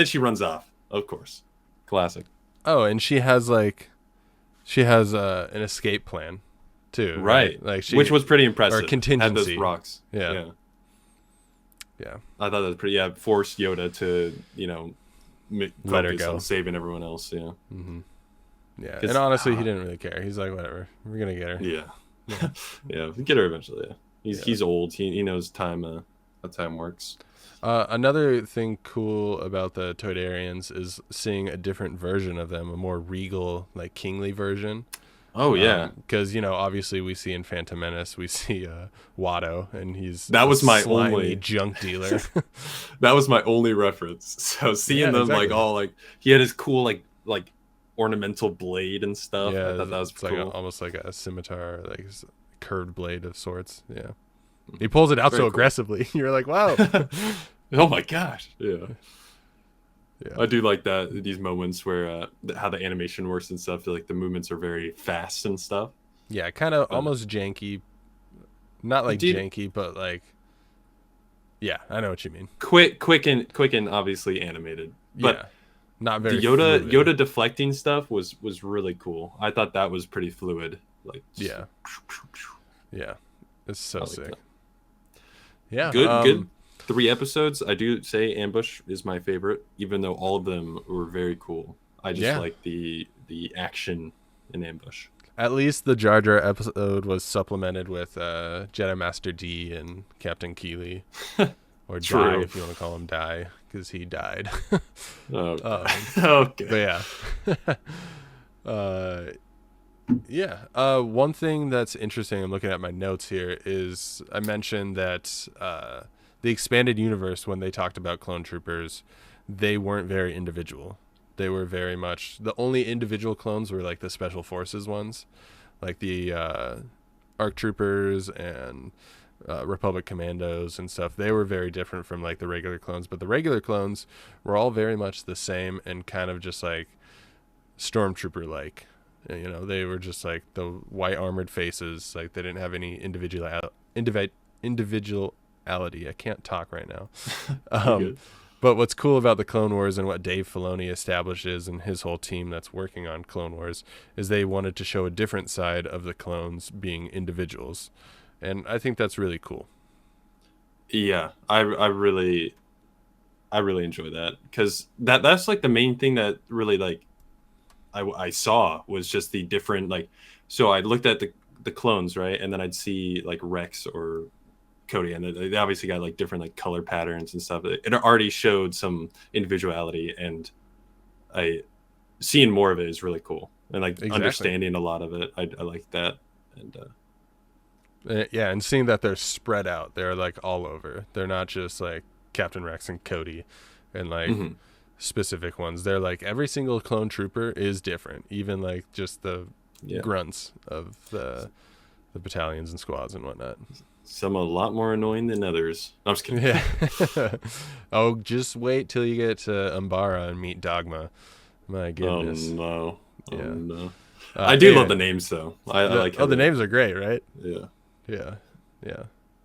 she runs off. Of course. Classic. Oh, and she has an escape plan too, right? Like which was pretty impressive. Or contingency. Had those rocks. Yeah. I thought that was pretty. Yeah, forced Yoda to let her go, on saving everyone else. Yeah. Mm-hmm. Yeah, and honestly, he didn't really care. He's like, whatever, we're gonna get her. Yeah, yeah, we get her eventually. Yeah, he's old. He knows time. How time works. Another thing cool about the Toydarians is seeing a different version of them, a more regal, like kingly version. Oh yeah, because obviously we see in Phantom Menace we see Watto, and he's my only junk dealer. That was my only reference. So seeing them like all like he had his cool like ornamental blade and stuff. Yeah, I thought that was cool. Like almost like a scimitar, like a curved blade of sorts. Yeah. He pulls it out so aggressively. You're like, wow. Oh my gosh. Yeah. I do like that. These moments where how the animation works and stuff. Like the movements are very fast and stuff. Yeah, kind of almost janky. Not like janky, but like. Yeah, I know what you mean. Quick and obviously animated. But not very. The Yoda deflecting stuff was really cool. I thought that was pretty fluid. Like yeah. It's so sick. Yeah. Good 3 episodes. I do say Ambush is my favorite, even though all of them were very cool. I just like the action in Ambush. At least the Jar Jar episode was supplemented with Jedi Master D and Captain Keeley. Or True. Die, if you want to call him Die, because he died. Okay. But yeah. One thing that's interesting, I'm looking at my notes here, is I mentioned that the expanded universe, when they talked about clone troopers, they weren't very individual. They were very much, the only individual clones were like the special forces ones, like the ARC troopers and Republic commandos and stuff. They were very different from like the regular clones, but the regular clones were all very much the same and kind of just like stormtrooper like. You know, they were just like the white armored faces. Like they didn't have any individuality. I can't talk right now. But what's cool about the Clone Wars and what Dave Filoni establishes and his whole team that's working on Clone Wars is they wanted to show a different side of the clones being individuals. And I think that's really cool. Yeah, I really enjoy that, because that's like the main thing that really like I saw was just the different, like, so I looked at the clones, right, and then I'd see like Rex or Cody, and they obviously got like different like color patterns and stuff. It already showed some individuality, and seeing more of it is really cool, and like understanding a lot of it. I like that, and yeah, and seeing that they're spread out, they're like all over. They're not just like Captain Rex and Cody, and like specific ones. They're like every single clone trooper is different, even like just the grunts of the battalions and squads and whatnot. Some a lot more annoying than others. No, I'm just kidding. Yeah. Oh, just wait till you get to Umbara and meet Dogma. My goodness. Oh no. No. I do love the names though. I like. The names are great, right? Yeah.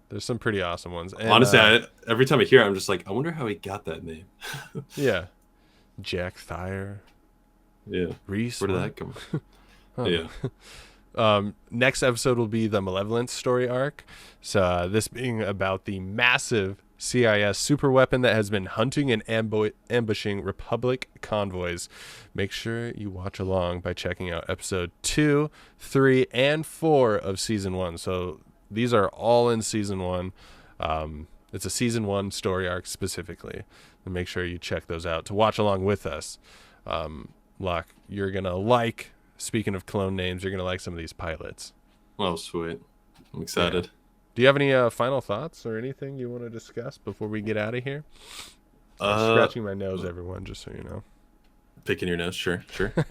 There's some pretty awesome ones. And, honestly, every time I hear it, I'm just like, I wonder how he got that name. Yeah. Jack Thayer. Yeah. Reese. Where did that come from? Yeah. Next episode will be the Malevolence story arc. So this being about the massive CIS super weapon that has been hunting and ambushing Republic convoys. Make sure you watch along by checking out episode 2, 3, and 4 of season 1. So these are all in season 1. It's a season 1 story arc specifically. And make sure you check those out to watch along with us. Locke, you're going to like, speaking of clone names, you're going to like some of these pilots. Oh, sweet. I'm excited. Yeah. Do you have any final thoughts or anything you want to discuss before we get out of here? I'm scratching my nose, everyone, just so you know. Picking your nose, sure.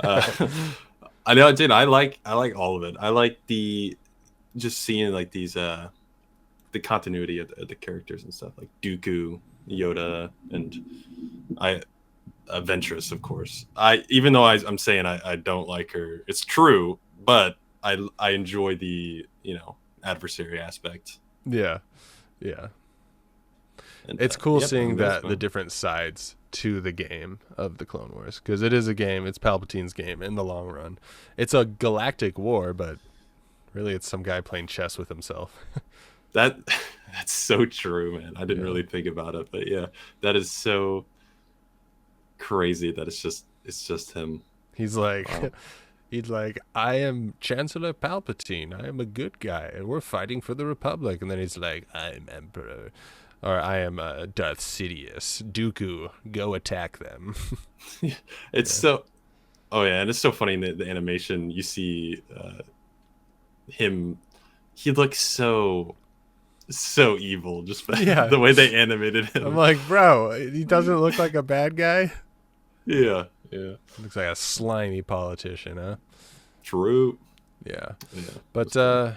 I know, dude. I like all of it. I like just seeing like these the continuity of the characters and stuff, like Dooku, Yoda, and Ventress, of course. Even though I'm saying I don't like her, it's true, but I enjoy the adversary aspect. Yeah. And, it's cool seeing the different sides to the game of the Clone Wars, because it is a game. It's Palpatine's game in the long run. It's a galactic war, but really it's some guy playing chess with himself. That's so true, man. I didn't really think about it, but yeah, that is so crazy that it's just him. He's like, wow. He's like, I am Chancellor Palpatine. I am a good guy, and we're fighting for the Republic. And then he's like, I am Emperor, or I am Darth Sidious. Dooku, go attack them. It's so, and it's so funny in the animation. You see him. He looks so evil, just the way they animated him. I'm like, bro, he doesn't look like a bad guy. Yeah. Looks like a slimy politician, huh? True. Yeah. But I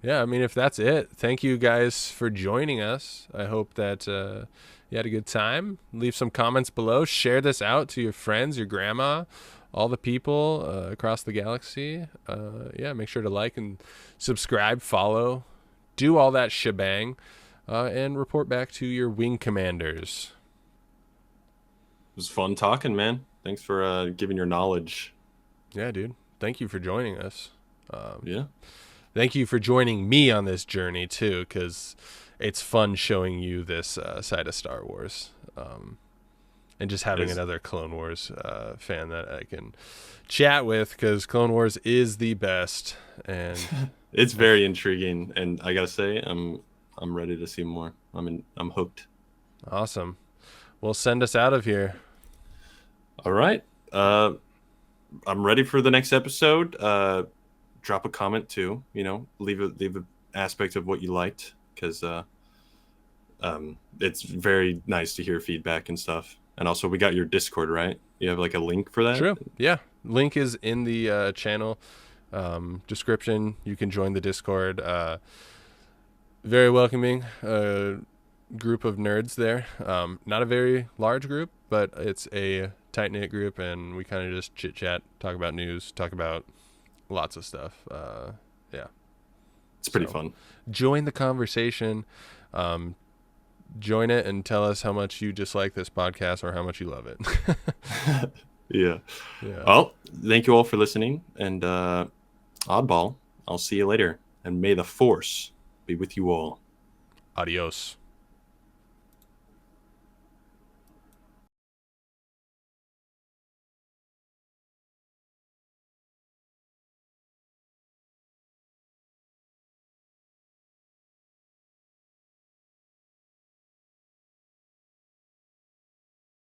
mean, if that's it, thank you guys for joining us. I hope that you had a good time. Leave some comments below. Share this out to your friends, your grandma, all the people across the galaxy. Make sure to like and subscribe, follow, do all that shebang, and report back to your wing commanders. It was fun talking, man. Thanks for giving your knowledge. Yeah, dude. Thank you for joining us. Thank you for joining me on this journey, too, because it's fun showing you this side of Star Wars, and just having another Clone Wars fan that I can chat with, because Clone Wars is the best, and it's very intriguing. And I gotta say, I'm ready to see more. I'm hooked. Awesome. Well, send us out of here. All right. I'm ready for the next episode. Drop a comment too. Leave a aspect of what you liked, because it's very nice to hear feedback and stuff. And also, we got your Discord, right? You have like a link for that? True. Yeah. Link is in the channel description. You can join the Discord. Very welcoming group of nerds there. Not a very large group, but it's a tight-knit group, and we kind of just chit-chat, talk about news, talk about lots of stuff. Yeah. It's pretty fun. Join the conversation. Join it and tell us how much you dislike this podcast or how much you love it. Yeah. Well, thank you all for listening. And Oddball, I'll see you later. And may the Force be with you all. Adios.